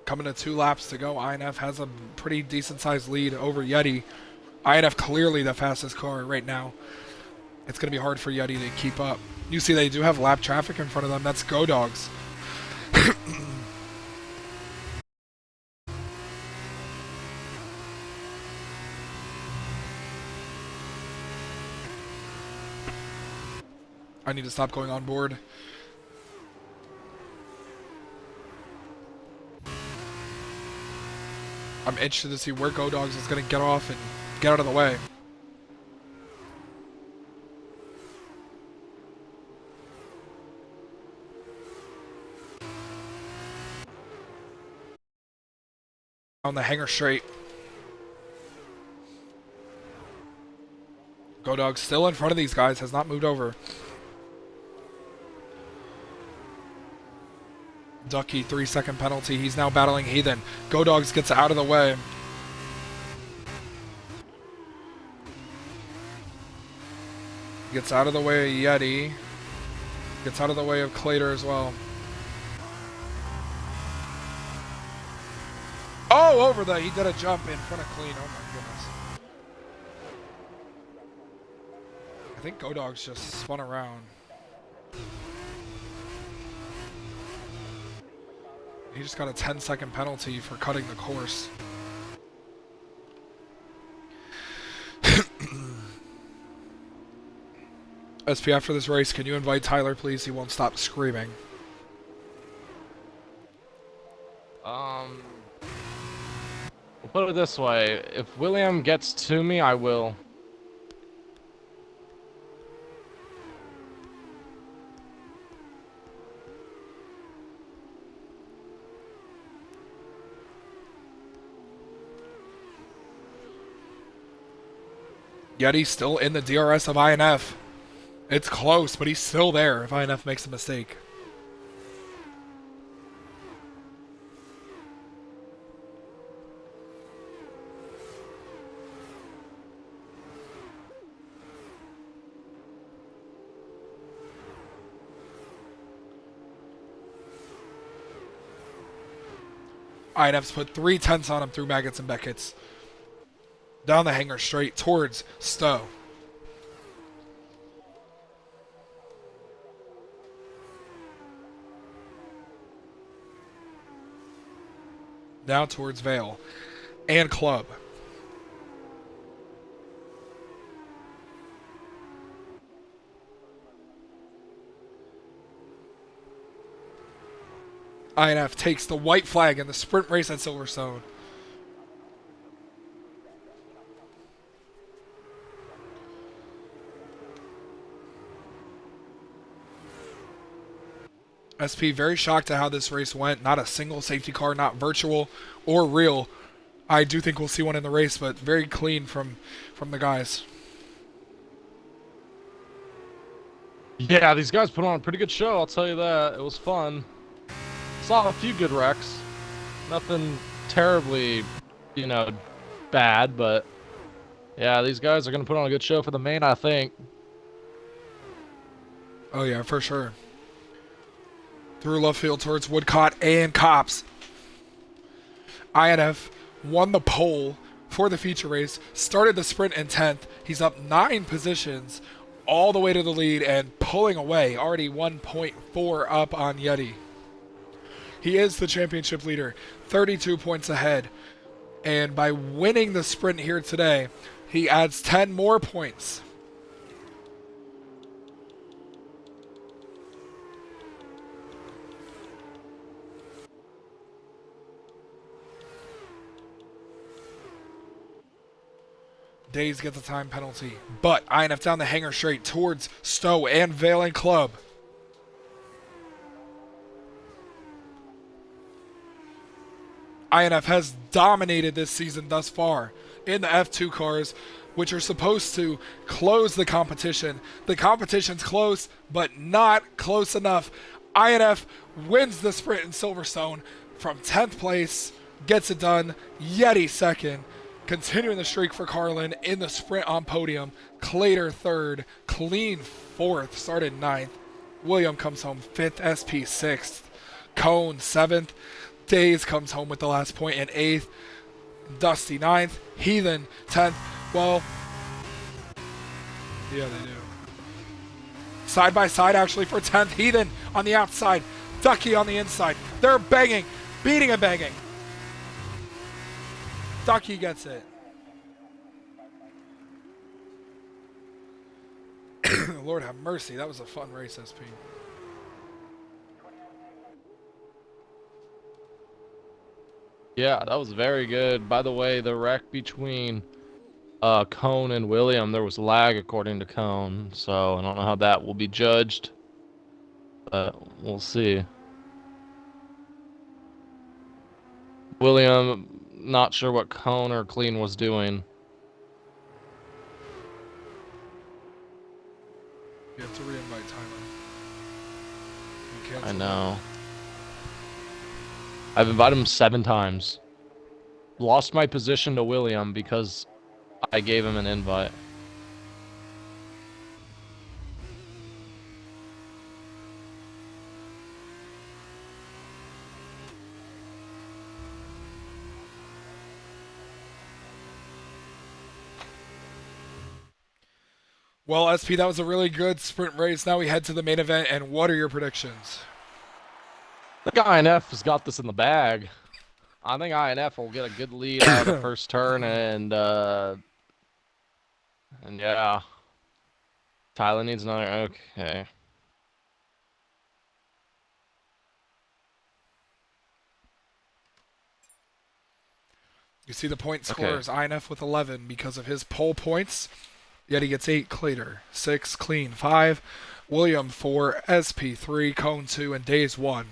Coming to 2 laps to go. INF has a pretty decent sized lead over Yeti. INF clearly the fastest car right now. It's going to be hard for Yeti to keep up. You see they do have lap traffic in front of them. That's Go Dogs. I need to stop going on board. I'm interested to see where Go Dogs is going to get off and get out of the way. On the hanger straight. Go Dogs still in front of these guys, has not moved over. Ducky, 3-second penalty. He's now battling Heathen. Go Dogs gets out of the way. Gets out of the way of Yeti. Gets out of the way of Clater as well. Oh, over the, he did a jump in front of Clean. Oh my goodness. I think Go Dogs just spun around. He just got a 10-second penalty for cutting the course. SP, after this race, can you invite Tyler, please? He won't stop screaming. We'll put it this way. If William gets to me, I will. Yeti's still in the DRS of INF. It's close, but he's still there if INF makes a mistake. INF's put 3/10 on him through Maggots and Beckett's. Down the hanger straight towards Stowe. Now towards Vale and Club. INF takes the white flag in the sprint race at Silverstone. SP very shocked at how this race went. Not a single safety car, not virtual or real. I do think we'll see one in the race, but very clean from the guys. Yeah, these guys put on a pretty good show, I'll tell you that. It was fun. Saw a few good wrecks. Nothing terribly, bad, but yeah, these guys are going to put on a good show for the main, I think. Oh yeah, for sure. Through left field towards Woodcott and Cops. INF won the pole for the feature race, started the sprint in 10th. He's up 9 positions all the way to the lead and pulling away, already 1.4 up on Yeti. He is the championship leader, 32 points ahead. And by winning the sprint here today, he adds 10 more points. Days get the time penalty, but INF down the hanger straight towards Stowe and Vale and Club. INF has dominated this season thus far in the F2 cars, which are supposed to close the competition. The competition's close, but not close enough. INF wins the sprint in Silverstone from 10th place, gets it done. Yeti second. Continuing the streak for Carlin in the sprint on podium. Clater third. Clean fourth. Started 9th. William comes home 5th. SP 6th. Cone 7th. Days comes home with the last point in 8th. Dusty 9th. Heathen 10th. Well, yeah, they do. Side by side actually for 10th. Heathen on the outside. Ducky on the inside. They're banging. Beating and banging. Ducky gets it. Lord have mercy. That was a fun race, SP. Yeah, that was very good. By the way, the wreck between Cone and William, there was lag according to Cone, so I don't know how that will be judged, but we'll see. William, not sure what Cone or Clean was doing. You have to re-invite Tyler. I know. I've invited him 7 times. Lost my position to William because I gave him an invite. Well, SP, that was a really good sprint race. Now we head to the main event, and what are your predictions? I think INF has got this in the bag. I think INF will get a good lead out of the first turn, and yeah. Tyler needs another. Okay. You see the point scores. INF with 11 because of his pole points. Yeti gets 8, Clater 6, Clean 5, William 4, SP 3, Cone 2, and Days 1.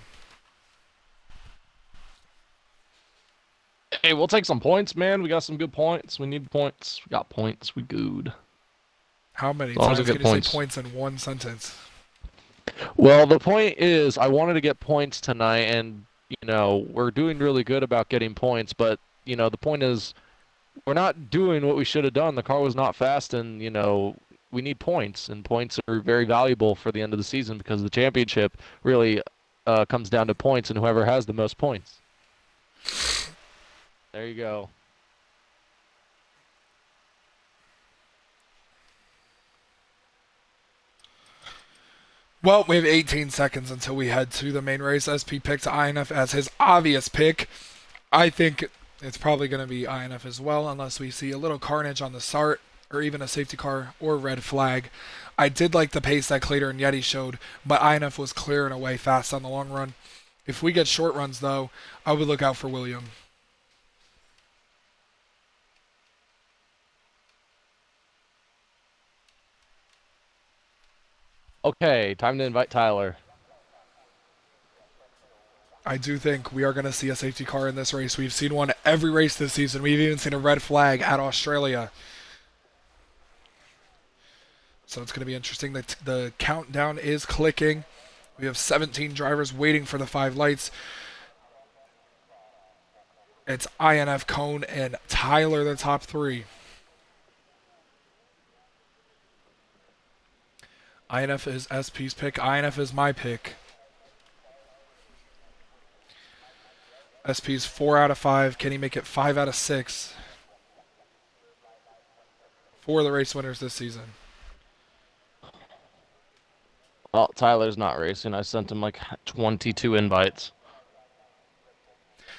Hey, we'll take some points, man. We got some good points. We need points. We got points. We good. How many As long as times we can get you points. say points in one sentence? Well, the point is, I wanted to get points tonight, and, we're doing really good about getting points, but, the point is, we're not doing what we should have done. The car was not fast, and, we need points, and points are very valuable for the end of the season because the championship really comes down to points and whoever has the most points. There you go. Well, we have 18 seconds until we head to the main race. SP picked INF as his obvious pick. I think it's probably going to be INF as well, unless we see a little carnage on the start, or even a safety car or red flag. I did like the pace that Clater and Yeti showed, but INF was clearing away fast on the long run. If we get short runs, though, I would look out for William. Okay, time to invite Tyler. I do think we are going to see a safety car in this race. We've seen one every race this season. We've even seen a red flag at Australia. So it's going to be interesting. The countdown is clicking. We have 17 drivers waiting for the 5 lights. It's INF, Cone, and Tyler, the top 3. INF is SP's pick. INF is my pick. SP's 4 out of 5. Can he make it 5 out of 6? For the race winners this season. Well, Tyler's not racing. I sent him like 22 invites.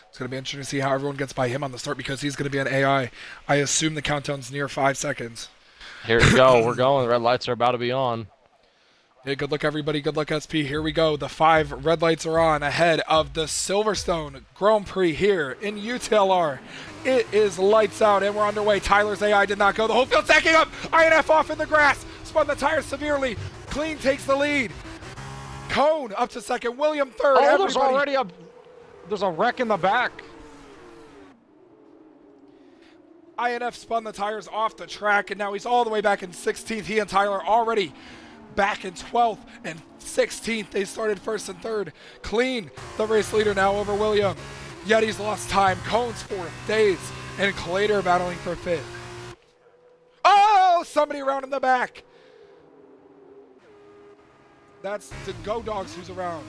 It's going to be interesting to see how everyone gets by him on the start because he's going to be an AI. I assume the countdown's near 5 seconds. Here we go. We're going. The red lights are about to be on. Hey, good luck, everybody. Good luck, SP. Here we go. The 5 red lights are on ahead of the Silverstone Grand Prix here in UTLR. It is lights out, and we're underway. Tyler's AI did not go. The whole field's stacking up. INF off in the grass. Spun the tires severely. Clean takes the lead. Cone up to second. William third. Oh, there's already there's a wreck in the back. INF spun the tires off the track, and now he's all the way back in 16th. He and Tyler already back in 12th and 16th. They started first and third. Clean, the race leader now over William. Yeti's lost time. Cone's 4th. Days and Clater battling for 5th. Oh, somebody around in the back. That's the Go Dogs who's around.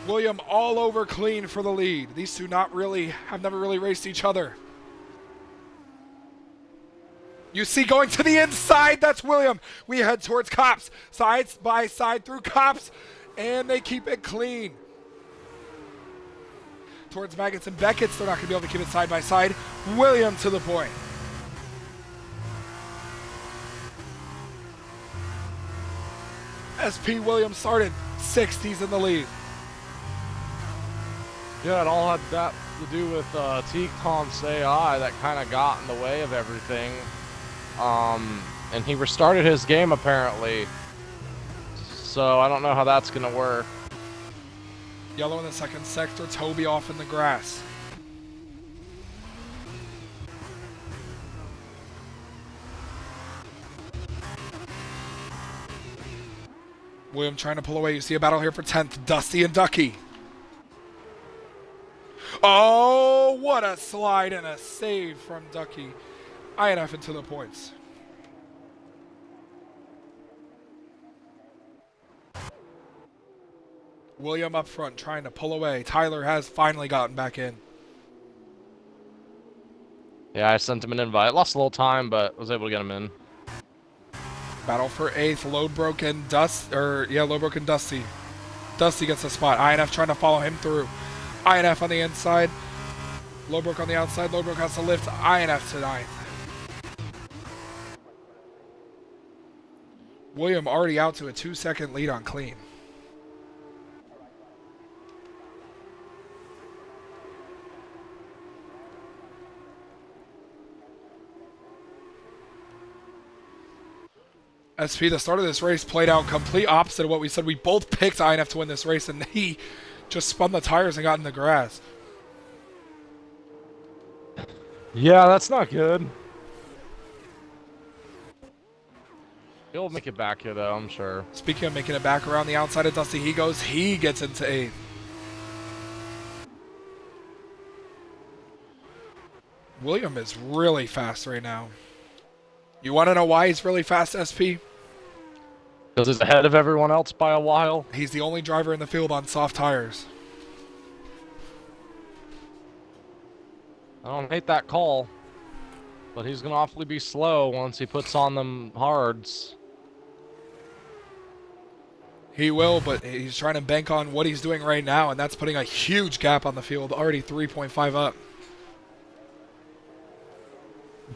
William all over Clean for the lead. These two have never really raced each other. You see going to the inside, that's William. We head towards Cops, sides by side through Cops, and they keep it clean. Towards Maggots and Beckett's, they're not going to be able to keep it side by side. William to the point. SP Williams started 6th, he's in the lead. Yeah, it all had that to do with T-Comp's AI that kind of got in the way of everything. And he restarted his game apparently. So I don't know how that's going to work. Yellow in the second sector, Toby off in the grass. William trying to pull away. You see a battle here for 10th. Dusty and Ducky. Oh, what a slide and a save from Ducky. INF into the points. William up front trying to pull away. Tyler has finally gotten back in. Yeah, I sent him an invite. Lost a little time, but was able to get him in. Battle for 8th. Loadbroke and Loadbroke and Dusty. Dusty gets the spot. INF trying to follow him through. INF on the inside. Loadbroke on the outside. Loadbroke has to lift INF to 9th. William already out to a 2-second lead on Clean. SP, the start of this race played out complete opposite of what we said. We both picked INF to win this race, and he just spun the tires and got in the grass. Yeah, that's not good. He'll make it back here, though, I'm sure. Speaking of making it back around the outside of Dusty, he gets into 8th. William is really fast right now. You want to know why he's really fast, SP? Because he's ahead of everyone else by a while. He's the only driver in the field on soft tires. I don't hate that call, but he's gonna awfully be slow once he puts on them hards. He will, but he's trying to bank on what he's doing right now, and that's putting a huge gap on the field. Already 3.5 up.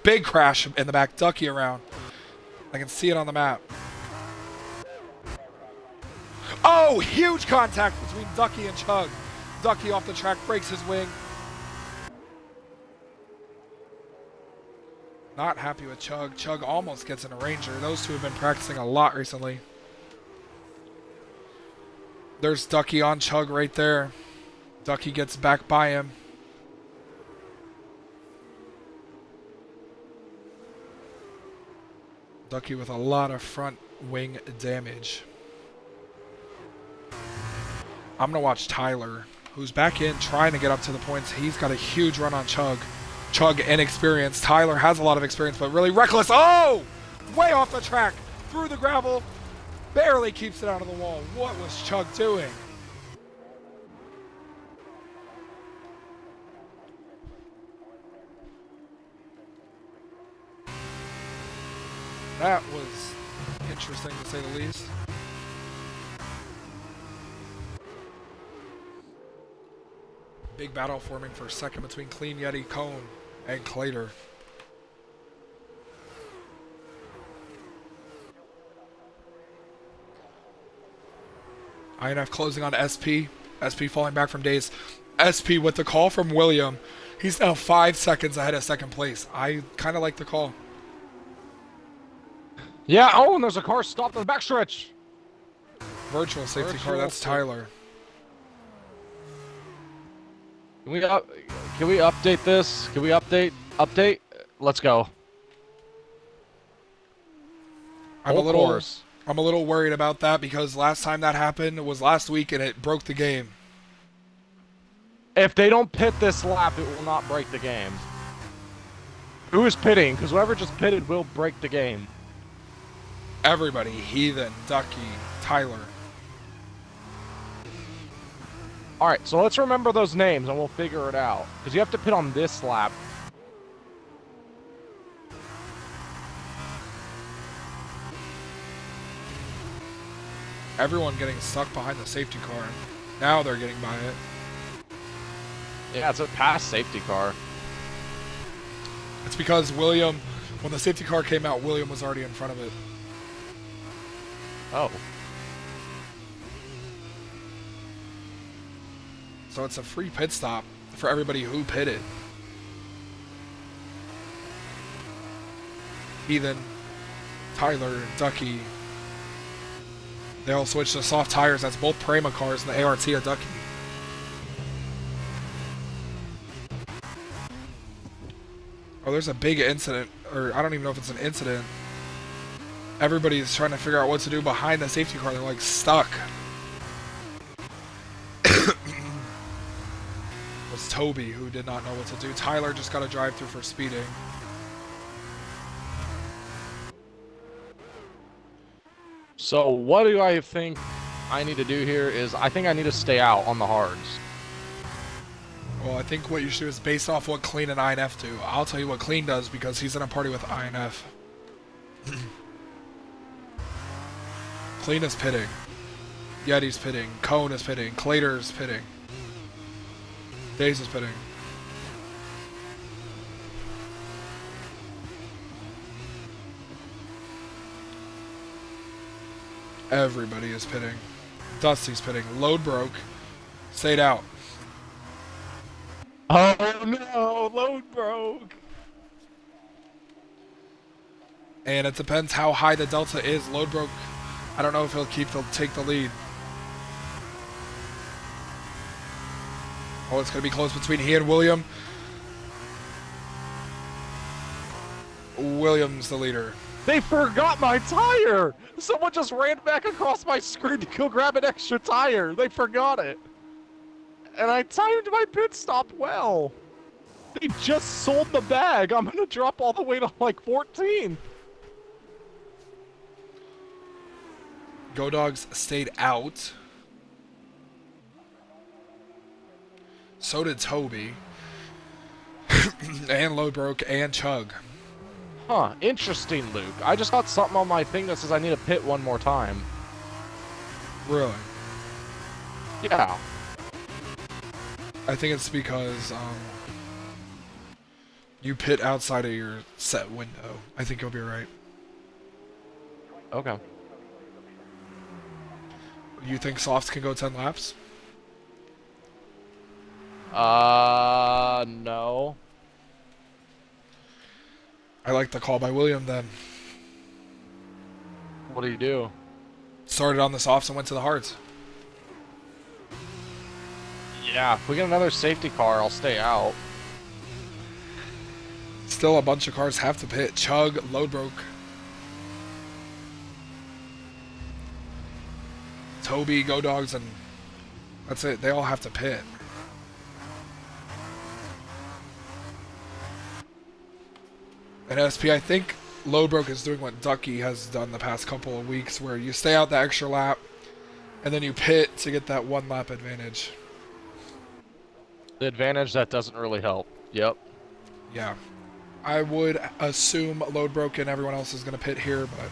Big crash in the back. Ducky around. I can see it on the map. Oh, huge contact between Ducky and Chug. Ducky off the track, breaks his wing. Not happy with Chug. Chug almost gets in a Ranger. Those two have been practicing a lot recently. There's Ducky on Chug right there. Ducky gets back by him. Ducky with a lot of front wing damage. I'm going to watch Tyler, who's back in trying to get up to the points. He's got a huge run on Chug. Chug inexperienced. Tyler has a lot of experience, but really reckless. Oh! Way off the track. Through the gravel. Barely keeps it out of the wall. What was Chug doing? That was interesting to say the least. Big battle forming for second between Clean Yeti, Cone, and Clater. INF closing on SP. SP falling back from days. SP with the call from William. He's now 5 seconds ahead of second place. I kind of like the call. Yeah, oh, and there's a car stopped in the backstretch. Virtual safety car, that's Tyler. Can we update this? Can we update? Let's go. I'm a little worried about that because last time that happened was last week and it broke the game. If they don't pit this lap, it will not break the game. Who is pitting? Because whoever just pitted will break the game. Everybody, Heathen, Ducky, Tyler. Alright, so let's remember those names and we'll figure it out. Because you have to pit on this lap. Everyone getting stuck behind the safety car. Now they're getting by it. Yeah, it's a past safety car. It's because William, when the safety car came out, William was already in front of it. Oh. So it's a free pit stop for everybody who pitted. Heathen, Tyler, Ducky. They all switched to soft tires. That's both Prema cars and the ART of Ducky. Oh, there's a big incident, or I don't even know if it's an incident. Everybody's trying to figure out what to do behind the safety car. They're like stuck. Was Toby, who did not know what to do. Tyler just got a drive-through for speeding. So what do I think I need to do here is I think I need to stay out on the hards. Well, I think what you should do is based off what Clean and INF do. I'll tell you what Clean does because he's in a party with INF. Clean is pitting. Yeti's pitting. Cone is pitting. Clater's pitting. Daze is pitting. Everybody is pitting. Dusty's pitting. Load broke. Stayed out. Oh no, load broke. And it depends how high the delta is. Load broke. I don't know if he'll take the lead. Oh, it's going to be close between he and William. William's the leader. They forgot my tire! Someone just ran back across my screen to go grab an extra tire. They forgot it. And I timed my pit stop well. They just sold the bag. I'm going to drop all the way to like 14. Go Dogs stayed out. So did Toby. and Lodebroke and Chug. Huh, interesting, Luke. I just got something on my thing that says I need to pit one more time. Really? Yeah. I think it's because you pit outside of your set window. I think you'll be right. Okay. You think softs can go 10 laps? No. I like the call by William then. What do you do? Started on the softs and went to the hards. Yeah, if we get another safety car, I'll stay out. Still a bunch of cars have to pit. Chug, Lodebroke, Toby, Go Dogs, and that's it. They all have to pit. And SP, I think Lodebroke is doing what Ducky has done the past couple of weeks, where you stay out the extra lap, and then you pit to get that 1 lap advantage. The advantage, that doesn't really help. Yep. Yeah. I would assume Lodebroke and everyone else is going to pit here, but...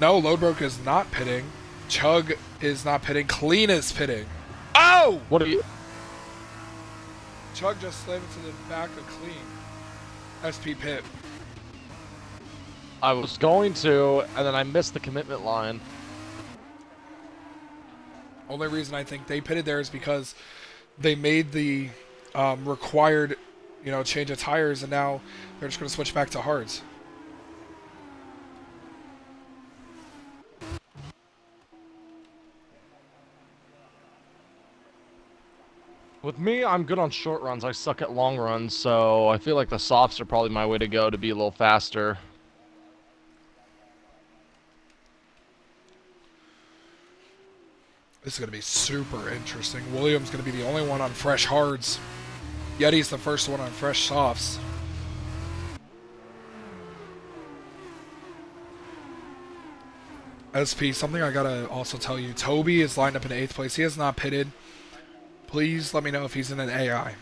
No, Lodebroke is not pitting. Chug is not pitting. Clean is pitting. Oh! What are you... Chug just slammed into the back of Clean. SP pit. I was going to, and then I missed the commitment line. Only reason I think they pitted there is because they made the required, change of tires, and now they're just going to switch back to hards. With me, I'm good on short runs. I suck at long runs, so I feel like the softs are probably my way to go to be a little faster. This is going to be super interesting. William's going to be the only one on fresh hards. Yeti's the first one on fresh softs. SP, something I gotta also tell you. Toby is lined up in 8th place. He has not pitted. Please let me know if he's in an AI.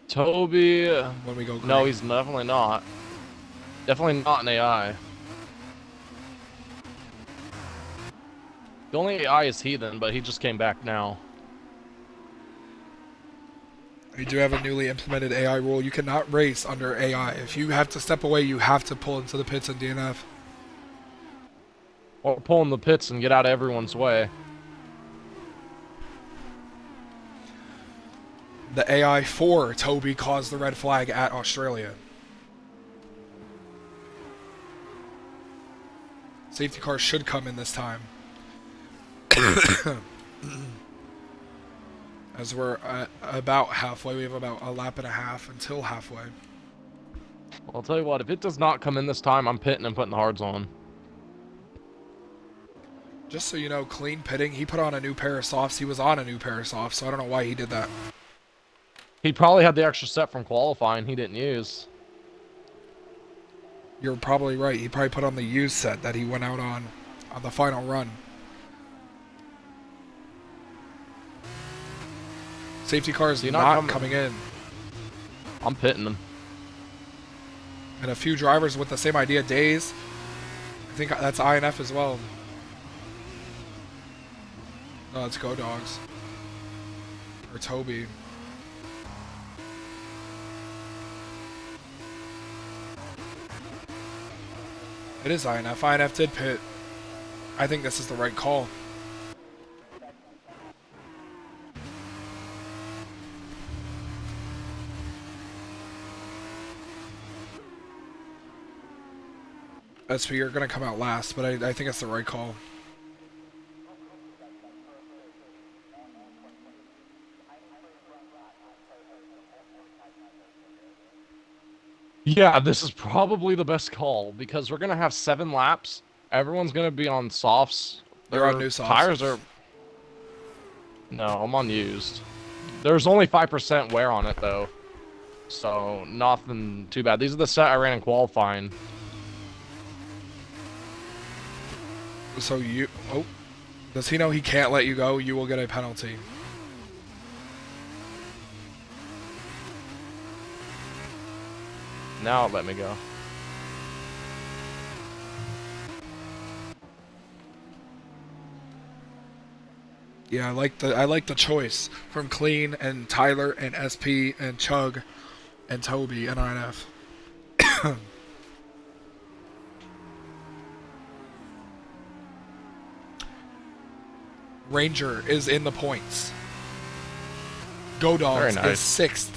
Toby... When we go green. No, he's definitely not. Definitely not an AI. The only AI is Heathen, but he just came back now. You do have a newly implemented AI rule. You cannot race under AI. If you have to step away, you have to pull into the pits and DNF. Or pull in the pits and get out of everyone's way. The AI for Toby caused the red flag at Australia. Safety cars should come in this time. As we're at about halfway. We have about a lap and a half until halfway. Well, I'll tell you what, if it does not come in this time, I'm pitting and putting the hards on. Just so you know, Clean pitting, he put on a new pair of softs. He was on a new pair of softs, so I don't know why he did that. He probably had the extra set from qualifying he didn't use. You're probably right. He probably put on the used set that he went out on the final run. Safety car is not coming in. I'm pitting them. And a few drivers with the same idea. Days. I think that's INF as well. No, let's Go Dogs. Or Toby. It is INF. INF did pit. I think this is the right call. SP, you're going to come out last, but I think it's the right call. Yeah, this is probably the best call, because we're going to have 7 laps. Everyone's going to be on softs. You're on new softs. Tires are... No, I'm on used. There's only 5% wear on it, though. So, nothing too bad. These are the set I ran in qualifying. So you... Oh. Does he know he can't let you go? You will get a penalty. Now let me go. Yeah, I like the choice from Clean and Tyler and SP and Chug and Toby and INF. Ranger is in the points. Go Dogs Very nice. is sixth.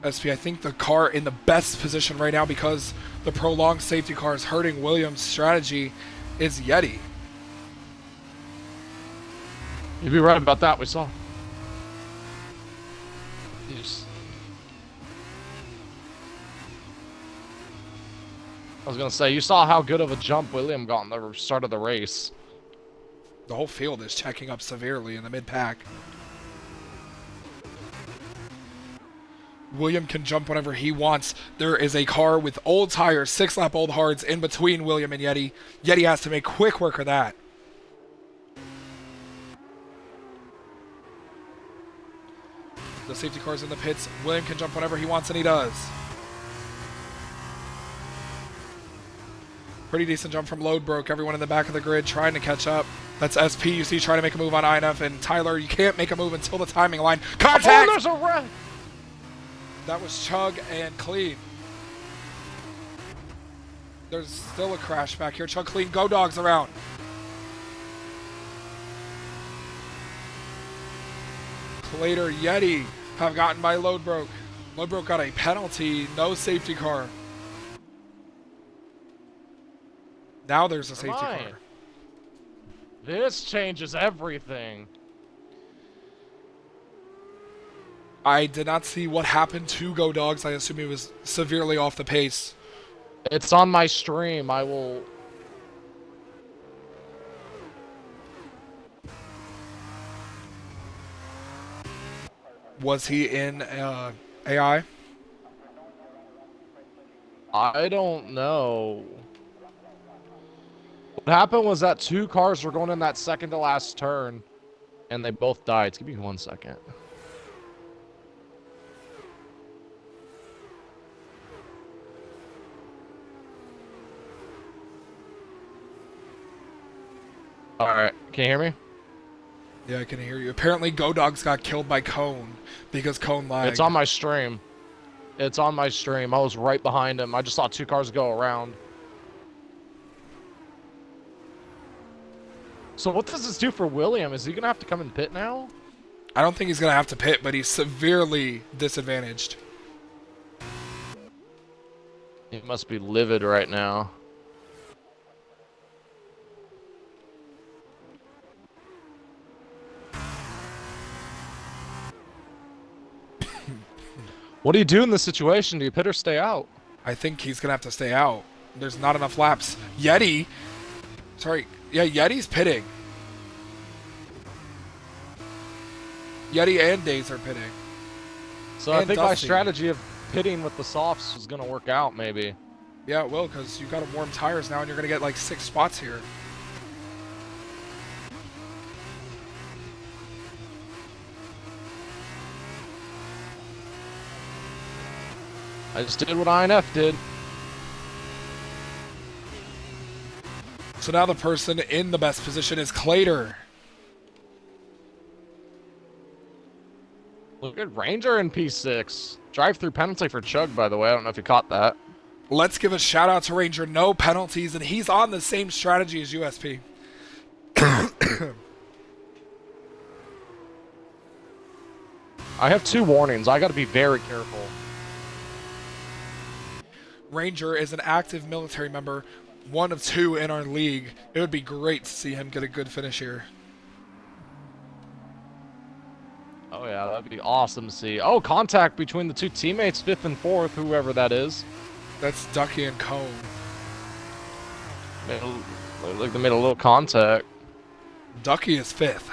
SP, I think the car in the best position right now because the prolonged safety car is hurting Williams' strategy is Yeti. You'd be right about that. We saw. Yes. I was gonna say, you saw how good of a jump William got in the start of the race. The whole field is checking up severely in the mid-pack. William can jump whenever he wants. There is a car with old tires, 6-lap old hards in between William and Yeti. Yeti has to make quick work of that. The safety car's in the pits. William can jump whenever he wants, and he does. Pretty decent jump from Load Broke. Everyone in the back of the grid trying to catch up. That's SP. You see trying to make a move on INF, and Tyler, you can't make a move until the timing line. Contact! Oh, there's a wreck! That was Chug and Clean. There's still a crash back here. Chug, Clean, Go Dogs around. Clater, Yeti have gotten by Load Broke. Load Broke got a penalty, no safety car. Now there's a safety car. This changes everything. I did not see what happened to Go Dogs. I assume he was severely off the pace. It's on my stream. I will. Was he in AI? I don't know. What happened was that two cars were going in that second to last turn, and they both died. Give me 1 second. Alright, can you hear me? Yeah, I can hear you. Apparently, Go Dogs got killed by Cone because Cone lagged. It's on my stream. It's on my stream. I was right behind him. I just saw two cars go around. So what does this do for William? Is he going to have to come and pit now? I don't think he's going to have to pit, but he's severely disadvantaged. He must be livid right now. What do you do in this situation? Do you pit or stay out? I think he's going to have to stay out. There's not enough laps. Yeti. Sorry. Yeah, Yeti's pitting. Yeti and Days are pitting. So I And think my Dusty. strategy of pitting with the softs is going to work out, maybe. Yeah, it will, because you got to warm tires now, and you're going to get like 6 spots here. I just did what INF did. So now the person in the best position is Clater. Look at Ranger in P6. Drive-through penalty for Chug, by the way. I don't know if you caught that. Let's give a shout out to Ranger. No penalties, and he's on the same strategy as USP. I have 2 warnings. I got to be very careful. Ranger is an active military member, one of 2 in our league. It would be great to see him get a good finish here. Oh yeah, that'd be awesome to see. Oh, contact between the 2 teammates, 5th and 4th, whoever that is. That's Ducky and Cone. Looked like they made a little contact. Ducky is 5th.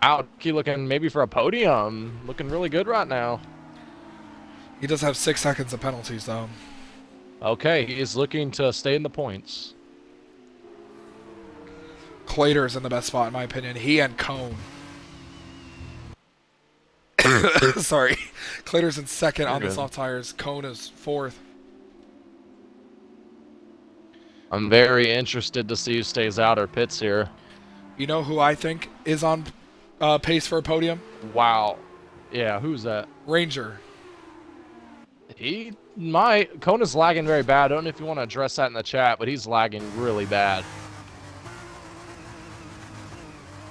Out, Ducky looking maybe for a podium. Looking really good right now. He does have 6 seconds of penalties, though. Okay, he is looking to stay in the points. Clater's in the best spot, in my opinion. He and Cone. Sorry. Clater's in second You're on the good. soft tires. Cone is fourth. I'm very interested to see who stays out or pits here. You know who I think is on pace for a podium? Wow. Yeah, who's that? Ranger. He might. Kona's lagging very bad. I don't know if you want to address that in the chat, but he's lagging really bad.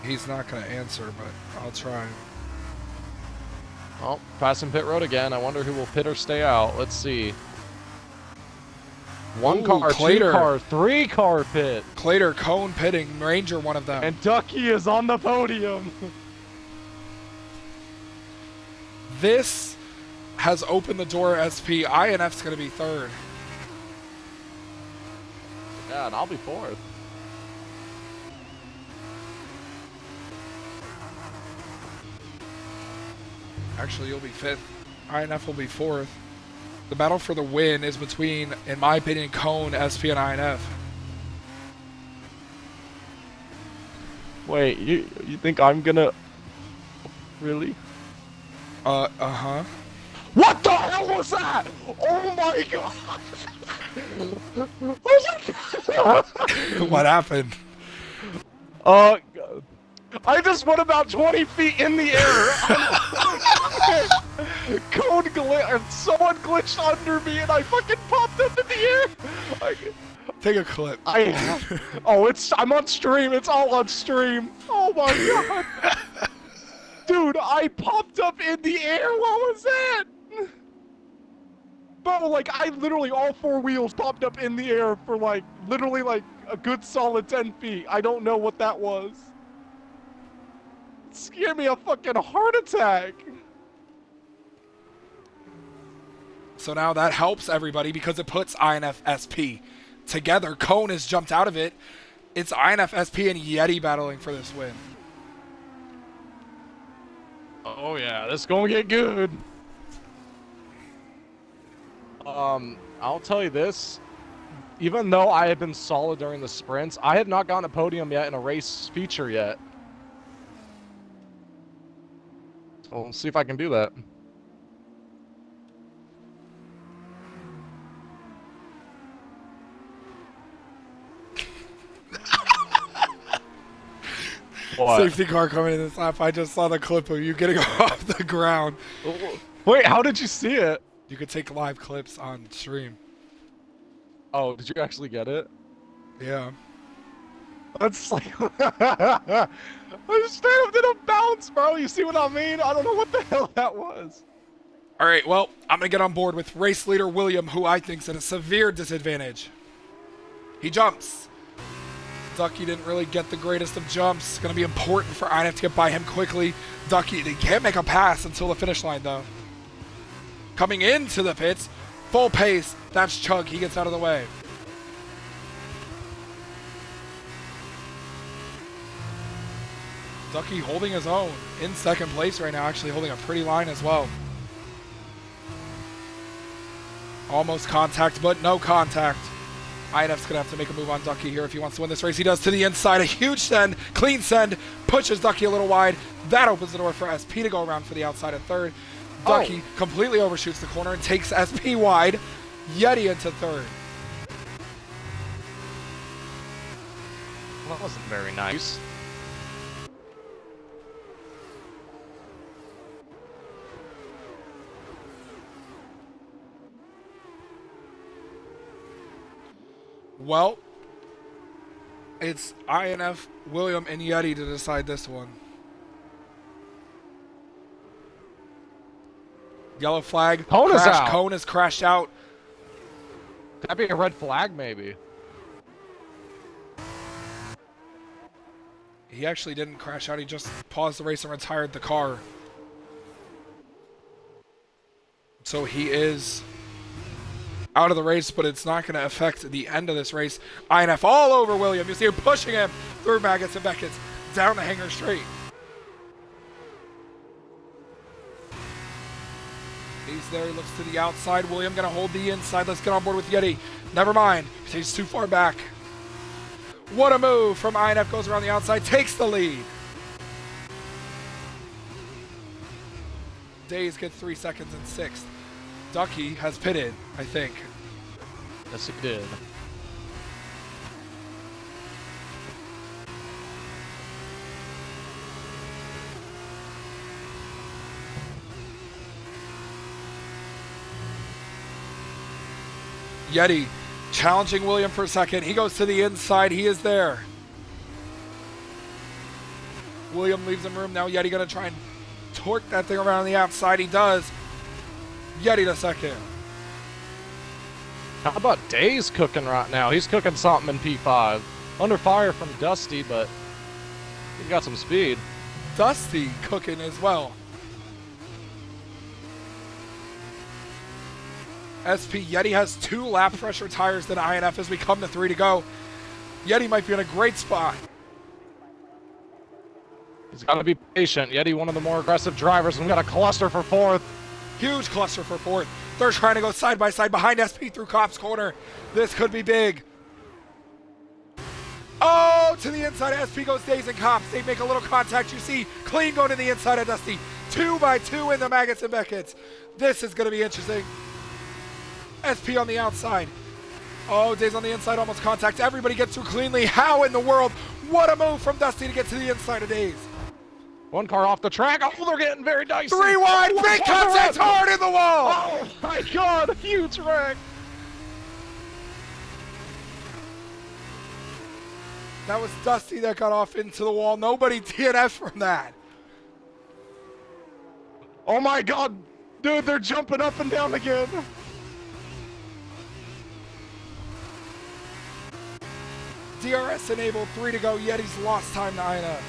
He's not going to answer, but I'll try. Oh, passing pit road again. I wonder who will pit or stay out. Let's see. One Ooh, car, Clater. 2 car, 3 car pit. Clater, Cone pitting, Ranger one of them. And Ducky is on the podium. This has opened the door. SP INF's going to be third. Yeah, and I'll be 4th. Actually, you'll be fifth. INF will be fourth. The battle for the win is between, in my opinion, Cone, SP, and INF. Wait, you think I'm gonna... Really? Uh-huh. What the hell was that? Oh my god! Oh my god! What happened? I just went about 20 feet in the air. Code glitch. Someone glitched under me, and I fucking popped up in the air. Take a clip. Oh, I'm on stream. It's all on stream. Oh my god, dude! I popped up in the air. What was that? Bro, like I literally all 4 wheels popped up in the air for like literally like a good solid 10 feet. I don't know what that was. It scared me a fucking heart attack. So now that helps everybody because it puts INF SP together. Cone has jumped out of it. It's INF SP and Yeti battling for this win. Oh yeah, this gonna get good. I'll tell you this. Even though I have been solid during the sprints, I have not gotten a podium yet in a race feature yet. So we'll see if I can do that. What? Safety car coming in this lap. I just saw the clip of you getting off the ground. Wait, how did you see it? You could take live clips on stream. Oh, did you actually get it? Yeah. That's like... I just straight up did a bounce, bro. You see what I mean? I don't know what the hell that was. All right, well, I'm going to get on board with race leader William, who I think's at a severe disadvantage. He jumps. Ducky didn't really get the greatest of jumps. Going to be important for INF to get by him quickly. Ducky, he can't make a pass until the finish line, though. Coming into the pits, full pace. That's Chug. He gets out of the way. Ducky holding his own in second place right now, actually holding a pretty line as well. Almost contact, but no contact. INF's going to have to make a move on Ducky here if he wants to win this race. He does to the inside. A huge send, clean send, pushes Ducky a little wide. That opens the door for SP to go around for the outside in third. Ducky completely overshoots the corner and takes SP wide. Yeti into third. Well, that wasn't very nice. Well, it's INF, William, and Yeti to decide this one. Yellow flag. Cone is out. Cone has crashed out. Could that be a red flag, maybe? He actually didn't crash out. He just paused the race and retired the car. So he is out of the race, but it's not going to affect the end of this race. INF all over William. You see him pushing him through Maggots and Beckett's down the hanger straight. He's there, he looks to the outside. William gonna hold the inside. Let's get on board with Yeti. Never mind, he's too far back. What a move from INF, goes around the outside, takes the lead. Days gets 3 seconds in 6th. Ducky has pitted, I think. Yes, he did. Yeti challenging William for a second. He goes to the inside. He is there. William leaves him room. Now Yeti going to try and torque that thing around the outside. He does. Yeti to second. How about Days cooking right now? He's cooking something in P5. Under fire from Dusty, but he's got some speed. Dusty cooking as well. SP Yeti has 2 lap fresher tires than INF as we come to 3 to go. Yeti might be in a great spot. He's got to be patient. Yeti, one of the more aggressive drivers, and we got a cluster for 4th. Huge cluster for 4th. They're trying to go side by side behind SP through Cops Corner. This could be big. Oh, to the inside. SP goes Days and Cops. They make a little contact. You see Clean going to the inside of Dusty. 2 by 2 in the Maggots and Beckett's. This is going to be interesting. SP on the outside. Oh, Days on the inside, almost contact. Everybody gets through cleanly. How in the world? What a move from Dusty to get to the inside of Days. One car off the track. Oh, they're getting very dicey. 3 wide. Big contact hard in the wall. Oh, my God. Huge wreck. That was Dusty that got off into the wall. Nobody DNF from that. Oh, my God. Dude, they're jumping up and down again. DRS enabled, 3 to go. Yeti's lost time to INF.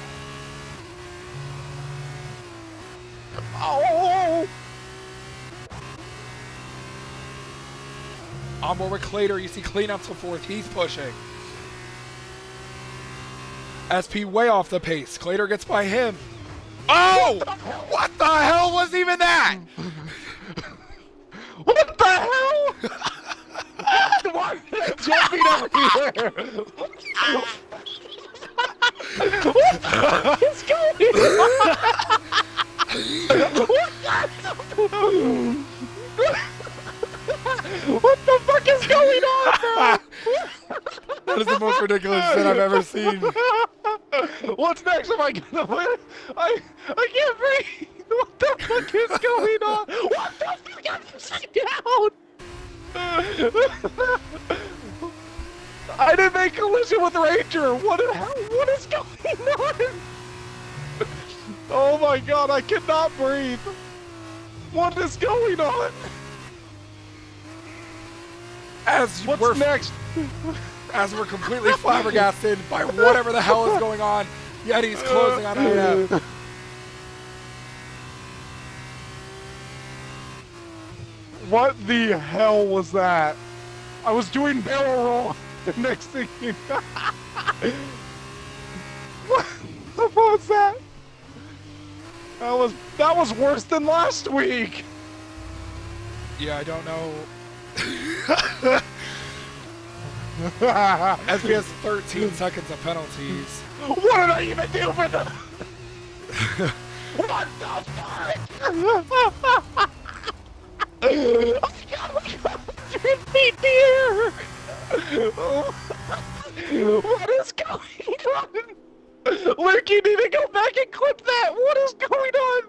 Oh! On board with Clater, you see Clean up to 4th. He's pushing. SP way off the pace. Clater gets by him. Oh! What the hell was even that? What the hell? Why are they jumping over here? What the fuck is going on? What the fuck is going on, bro? That is the most ridiculous shit I've ever seen. What's next? Am I gonna win? I can't breathe. What the fuck is going on? What the fuck? I'm upside down. I didn't make collision with Ranger. What the hell? What is going on? Oh my God! I cannot breathe. What is going on? What's next? As we're completely flabbergasted by whatever the hell is going on, Yeti's closing on INF. What the hell was that? I was doing barrel roll. The next thing you know. What was that? That was worse than last week. Yeah, I don't know. SP has 13 seconds of penalties. What did I even do for the... What the fuck? I got like 100 feet in the air! What is going on? Luke, you need to go back and clip that! What is going on?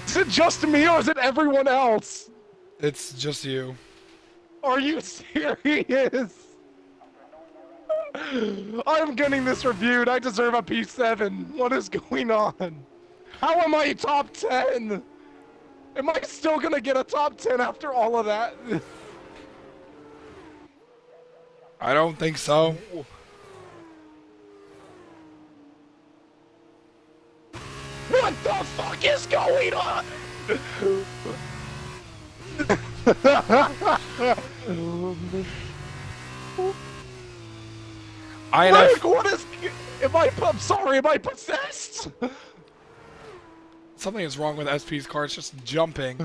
Is it just me or is it everyone else? It's just you. Are you serious? I'm getting this reviewed. I deserve a P7. What is going on? How am I top 10? Am I still gonna get a top 10 after all of that? I don't think so. What the fuck is going on? INF. Rick, what is? I'm sorry. Am I possessed? Something is wrong with SP's car. It's just jumping.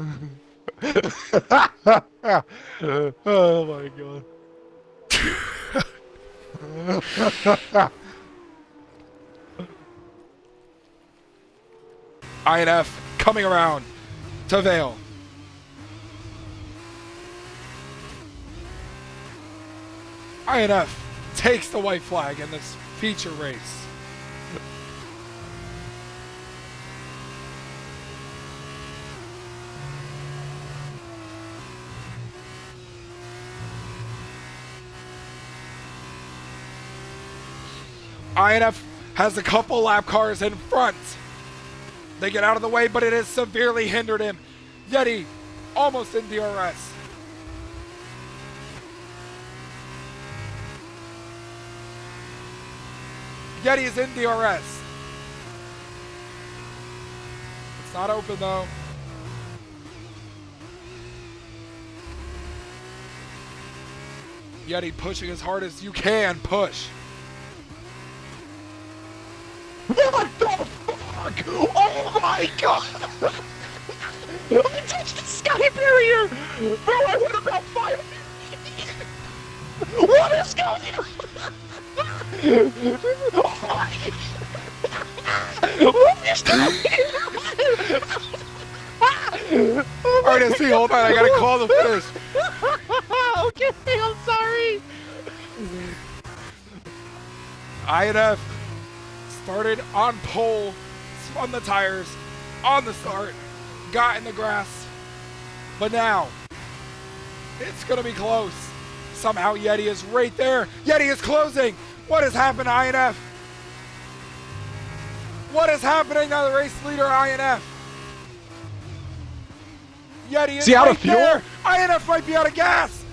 Oh my god. INF coming around to Vale. INF takes the white flag in this feature race. INF has a couple lap cars in front. They get out of the way, but it has severely hindered him. Yeti almost in DRS. Yeti is in DRS. It's not open though. Yeti pushing as hard as you can push. What the fuck? Oh my god! I touched the sky barrier! Bro, I went about 5 feet! What is going on? What is Alright, SC, hold on, I gotta call the finish. Okay, I'm sorry! INF started on pole, spun the tires, on the start, got in the grass, but now it's gonna be close. Somehow Yeti is right there. Yeti is closing. What has happened to INF? What is happening to the race leader INF? Yeti is out right of fuel? there. INF might be out of gas.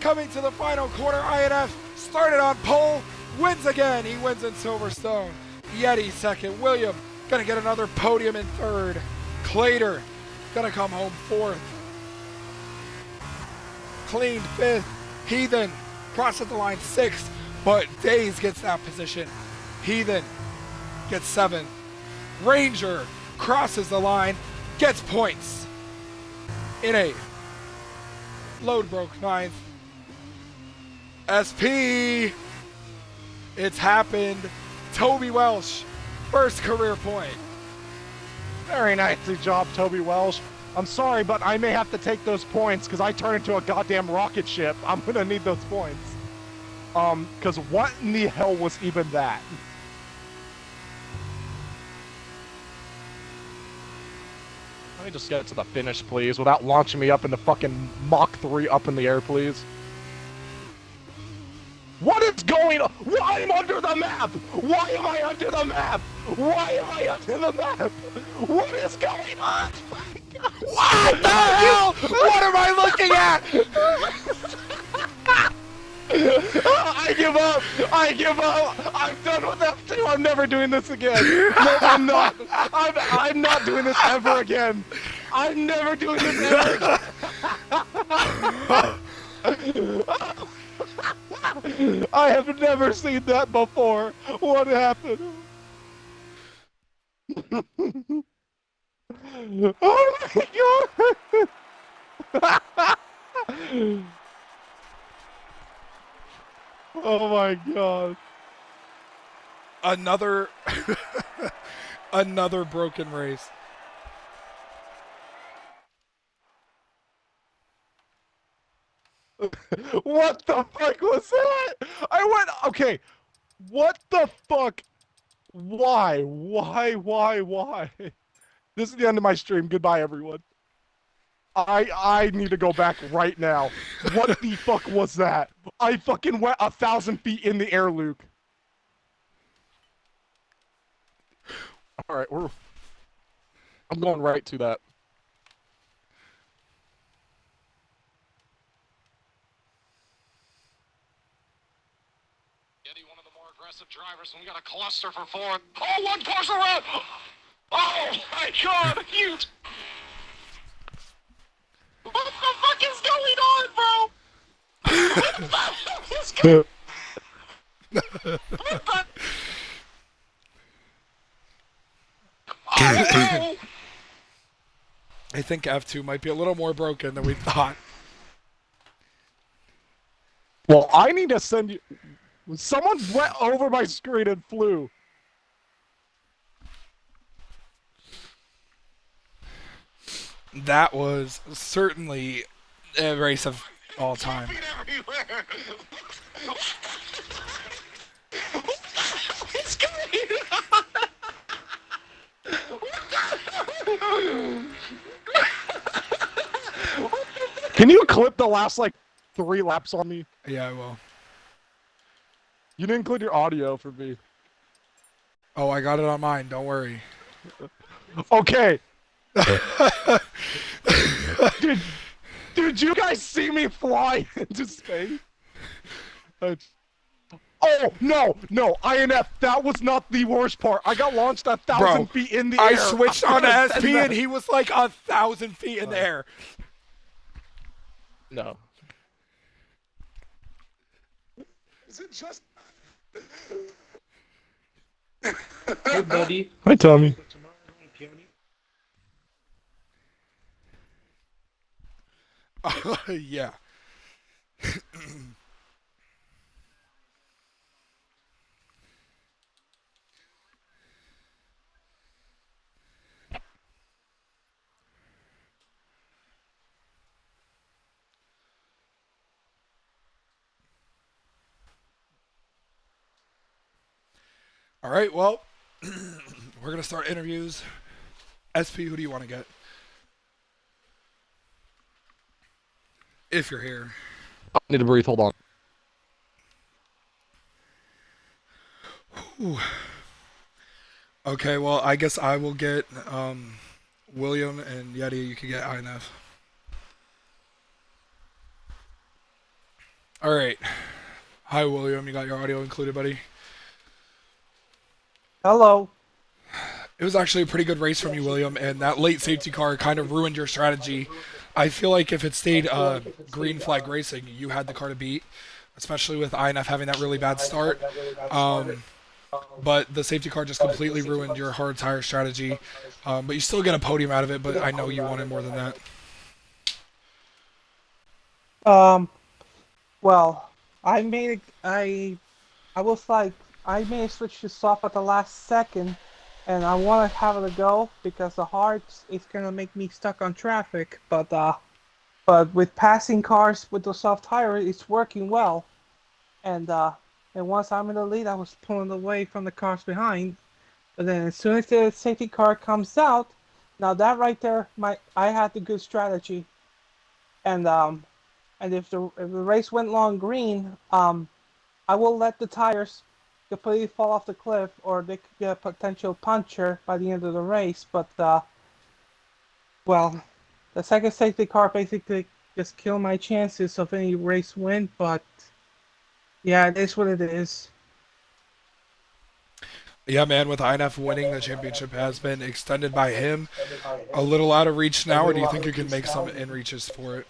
Coming to the final corner, INF started on pole, wins again. He wins in Silverstone. Yeti second. William gonna get another podium in third. Clater gonna come home fourth. Clean fifth. Heathen crosses the line sixth, but Days gets that position. Heathen gets seventh. Ranger crosses the line, gets points in eighth. Load broke ninth. SP, it's happened. Toby Welsh, first career point. Very nicely job, Toby Welsh. I'm sorry, but I may have to take those points because I turn into a goddamn rocket ship. I'm gonna need those points. Because what in the hell was even that? Let me just get to the finish, please, without launching me up into fucking Mach 3 up in the air, please. What is going on? Why am I under the map? Why am I under the map? Why am I under the map? What is going on? What the hell? What am I looking at? I give up! I give up! I'm done with F2! I'm never doing this again! No, I'm not! I'm not doing this ever again! I'm never doing this ever again! I have never seen that before! What happened? Oh my god! Oh my god. Another another broken race. What the fuck was that? I went, okay, what the fuck? Why? This is the end of my stream. Goodbye, everyone. I need to go back right now. What the fuck was that? I fucking went 1,000 feet in the air, Luke. Alright, I'm going right to that. Getting one of the more aggressive drivers, and we got a cluster for fourth. Oh, one car's around! Oh my god, huge! What the fuck is going on, bro? What the fuck is going Oh! I think F2 might be a little more broken than we thought. Well, I need to send you. Someone went over my screen and flew. That was certainly a race of all time. Everywhere. It's coming. Can you clip the last like 3 laps on me? Yeah, I will. You didn't include your audio for me. Oh, I got it on mine. Don't worry. Okay. did you guys see me fly into space? Oh no, INF. That was not the worst part. I got launched 1,000 feet in the air. I switched on to I said SP that. and he was like 1,000 feet in the air. No. Is it just? Hey, buddy. Hi, Tommy. Yeah. All right, well, we're going to start interviews. SP, who do you want to get? If you're here. I need to breathe. Hold on. Ooh. Okay, well, I guess I will get William, and Yeti, you can get INF. All right. Hi, William. You got your audio included, buddy? Hello. It was actually a pretty good race from you, William, and that late safety car kind of ruined your strategy. I feel like if it stayed green flag racing, you had the car to beat, especially with INF having that really bad start. But the safety car just completely ruined your hard tire strategy. But you still get a podium out of it, but I know you wanted more than that. Well, I made I was like, I made a switch to soft at the last second, and I want to have it a go because the hard is gonna make me stuck on traffic. But with passing cars with the soft tire, it's working well. And once I'm in the lead, I was pulling away from the cars behind. But then as soon as the safety car comes out, now that right there, I had the good strategy. And if the race went long green, I will let the tires completely fall off the cliff, or they could get a potential puncture by the end of the race. But well, the second safety car basically just killed my chances of any race win. But yeah, it is what it is. Yeah, man, with INF winning, the championship has been extended by him. A little out of reach now, or do you think you can make some in reaches for it?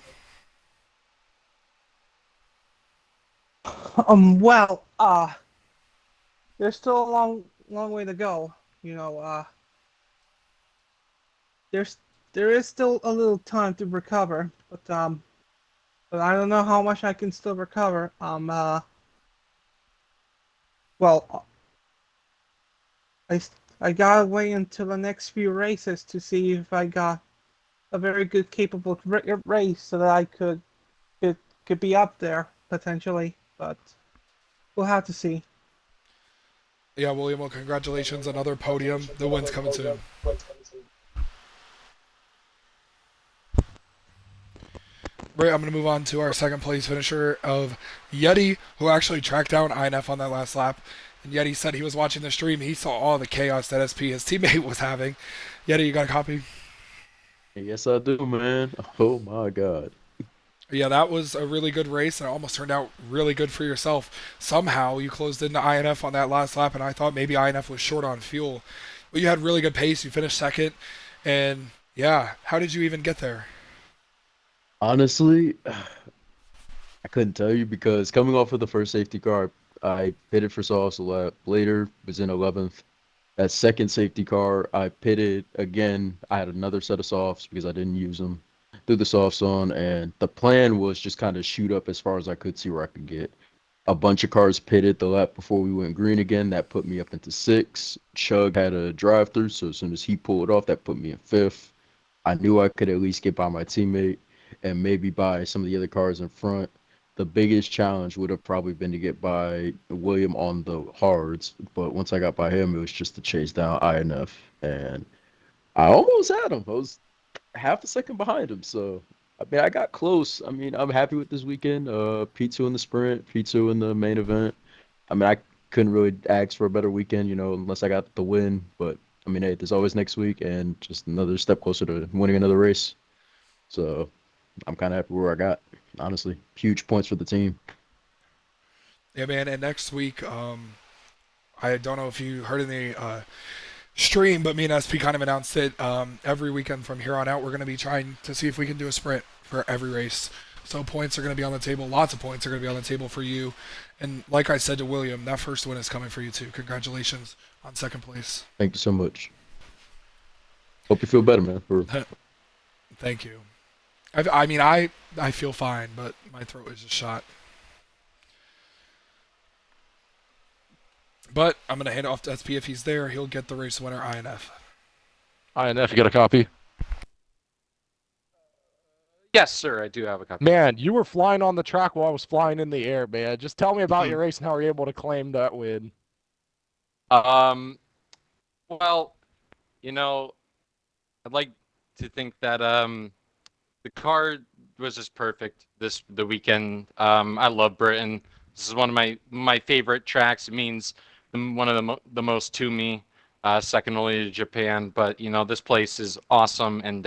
Well, there's still a long way to go. You know, there is still a little time to recover, but I don't know how much I can still recover. Well, I gotta wait until the next few races to see if I got a very good capable race so that I could be up there potentially, but we'll have to see. Yeah, William, well, congratulations. Another podium. The win's coming soon. Right, I'm going to move on to our second place finisher of Yeti, who actually tracked down INF on that last lap. And Yeti said he was watching the stream. He saw all the chaos that SP, his teammate, was having. Yeti, you got a copy? Yes, I do, man. Oh my God. Yeah, that was a really good race, and it almost turned out really good for yourself. Somehow, you closed into INF on that last lap, and I thought maybe INF was short on fuel. But you had really good pace. You finished second, and yeah, how did you even get there? Honestly, I couldn't tell you because coming off of the first safety car, I pitted for softs a lap later, was in 11th. That second safety car, I pitted again. I had another set of softs because I didn't use them. Threw the softs on, and the plan was just kind of shoot up as far as I could see where I could get. A bunch of cars pitted the lap before we went green again. That put me up into 6th. Chug had a drive through, so as soon as he pulled off, that put me in 5th. I knew I could at least get by my teammate and maybe by some of the other cars in front. The biggest challenge would have probably been to get by William on the hards, but once I got by him, it was just to chase down INF, and I almost had him. I was half a second behind him, so I mean, I got close. I mean, I'm happy with this weekend. P2 in the sprint, P2 in the main event. I mean, I couldn't really ask for a better weekend, unless I got the win. But I mean, hey, there's always next week, and just another step closer to winning another race. So I'm kind of happy where I got. Honestly, huge points for the team. Yeah, man. And next week, I don't know if you heard in the stream, but me and SP kind of announced it. Every weekend from here on out, we're going to be trying to see if we can do a sprint for every race. So points are going to be on the table. Lots of points are going to be on the table for you. And like I said to William, that first win is coming for you too. Congratulations on second place. Thank you so much. Hope you feel better, man. Thank you. I feel fine, but my throat is just shot. But I'm going to hand it off to SP if he's there. He'll get the race winner, INF. INF, you got a copy? Yes, sir. I do have a copy. Man, you were flying on the track while I was flying in the air, man. Just tell me about your race and how you were able to claim that win. Well, I'd like to think that the car was just perfect the weekend. I love Britain. This is one of my favorite tracks. It means one of the most to me, second only to Japan. But this place is awesome, and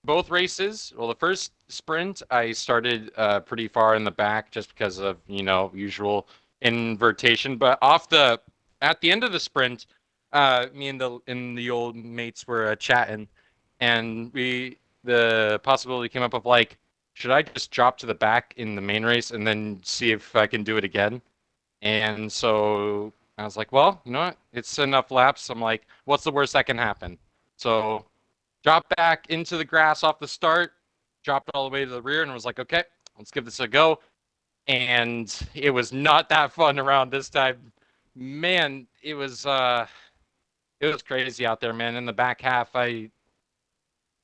both races. Well, the first sprint I started pretty far in the back just because of usual invertation. But at the end of the sprint, me and the old mates were chatting, and the possibility came up of like, should I just drop to the back in the main race and then see if I can do it again? And so I was like, well, you know what? It's enough laps. I'm like, what's the worst that can happen? So dropped back into the grass off the start, dropped all the way to the rear, and was like, okay, let's give this a go. And it was not that fun around this time. Man, it was crazy out there, man. In the back half, I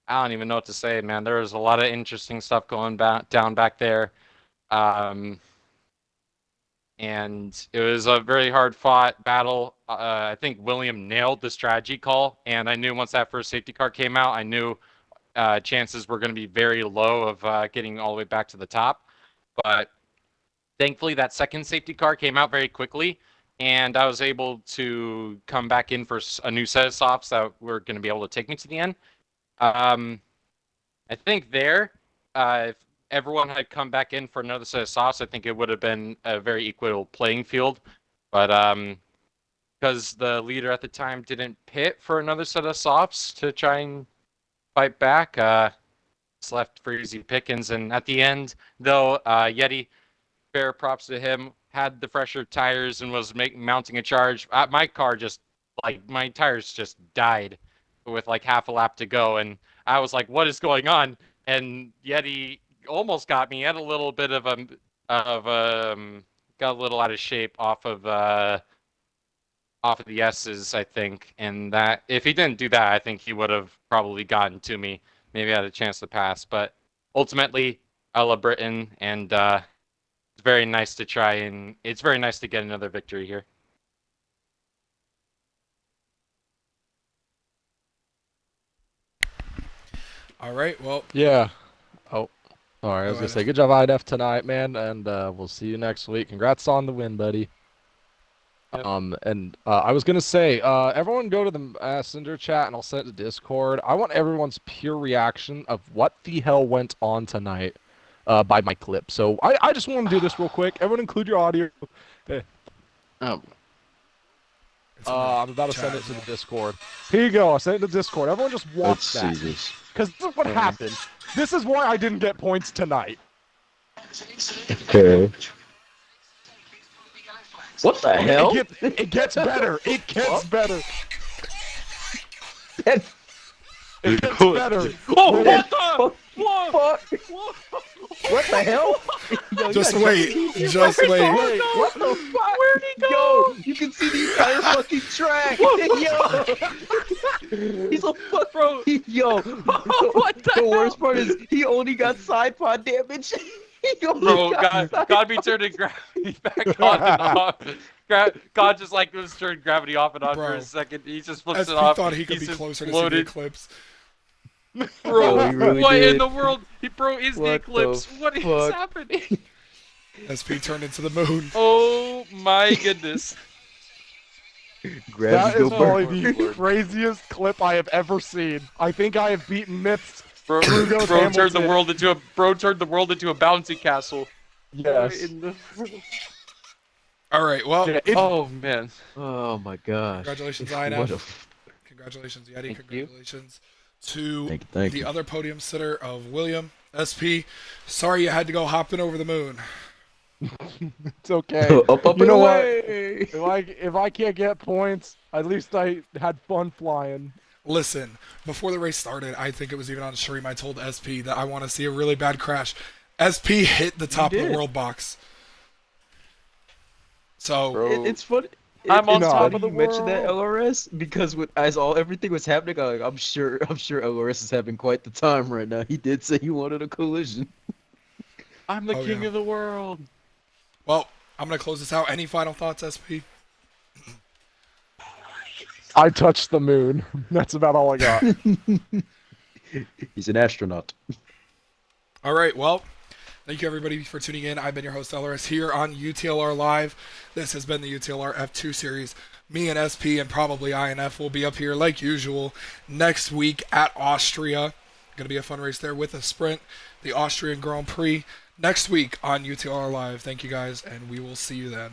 don't even know what to say, man. There was a lot of interesting stuff going down back there. And it was a very hard fought battle. I think William nailed the strategy call, and I knew once that first safety car came out, I knew chances were going to be very low of getting all the way back to the top. But thankfully, that second safety car came out very quickly, and I was able to come back in for a new set of softs that were going to be able to take me to the end. I think if everyone had come back in for another set of softs, I think it would have been a very equal playing field. But because the leader at the time didn't pit for another set of softs to try and fight back, it's left for easy pickings. And at the end, though, Yeti, fair props to him, had the fresher tires and was mounting a charge. My car my tires just died with like half a lap to go, and I was like, what is going on? And Yeti almost got me. He had a little bit got a little out of shape off of the S's, I think. And that if he didn't do that, I think he would have probably gotten to me. Maybe had a chance to pass. But ultimately, I love Britain, and it's very nice to it's very nice to get another victory here. All right, well. Yeah. Oh, all right. I was going to say, good job, IDF, tonight, man, and we'll see you next week. Congrats on the win, buddy. Yep. I was going to say, everyone go to the Messenger chat, and I'll send it to Discord. I want everyone's pure reaction of what the hell went on tonight by my clip. So I just want to do this real quick. Everyone include your audio. Is I'm about to send it to the Discord. Here you go. I sent it to Discord. Everyone just watch Let's that. see this. Because this is what happened. This is why I didn't get points tonight. Okay. What the hell? It gets better. It gets better. That- It gets better. Oh, What what the? fuck? What the hell? Yo, you Just gotta wait. check these. Just wait. What the fuck? Where'd he go? Yo, you can see the entire fucking track. Yo, he's a fuck, bro. Yo, What the worst part is he only got side pod damage. He only Bro, got side God be turning gravity back on and off. God just like was turning gravity off and on for Bro. a second. He just flips SP it off. thought he could He's be just closer to see the loaded. eclipse. Bro, Yo, he really what in did. the world? Bro, is the What the eclipse? What is fuck? happening? SP turned into the moon. Oh my goodness. Grab That you is go probably burn. the craziest clip I have ever seen. I think I have beaten myths. Bro, Drew goes bro turned the Hamilton. world into a bouncy castle. Yes. In the- All right. Well, Yeah, Oh man. Oh my gosh. congratulations, What INF. a Congratulations, Yeti. Thank you. Congratulations to thank the you. other podium sitter of William. SP, sorry you had to go hopping over the moon. It's okay. Up, You and know what? away. If I can't get points, at least I had fun flying. Listen, before the race started, I think it was even on stream, I told SP that I want to see a really bad crash. SP hit the top of the did. world box. So, Bro. It's funny. I'm on it's top funny of the you mentioned that world. LRS because everything was happening, I'm sure LRS is having quite the time right now. He did say he wanted a collision. I'm the Oh, king yeah. of the world. well, I'm going to close this out. Any final thoughts, SP? I touched the moon. That's about all I got. He's an astronaut. All right, well, thank you everybody for tuning in. I've been your host, LRS, here on UTLR Live. This has been the UTLR F2 series. Me and SP and probably INF will be up here like usual next week at Austria. Going to be a fun race there with a sprint, the Austrian Grand Prix, next week on UTLR Live. Thank you guys, and we will see you then.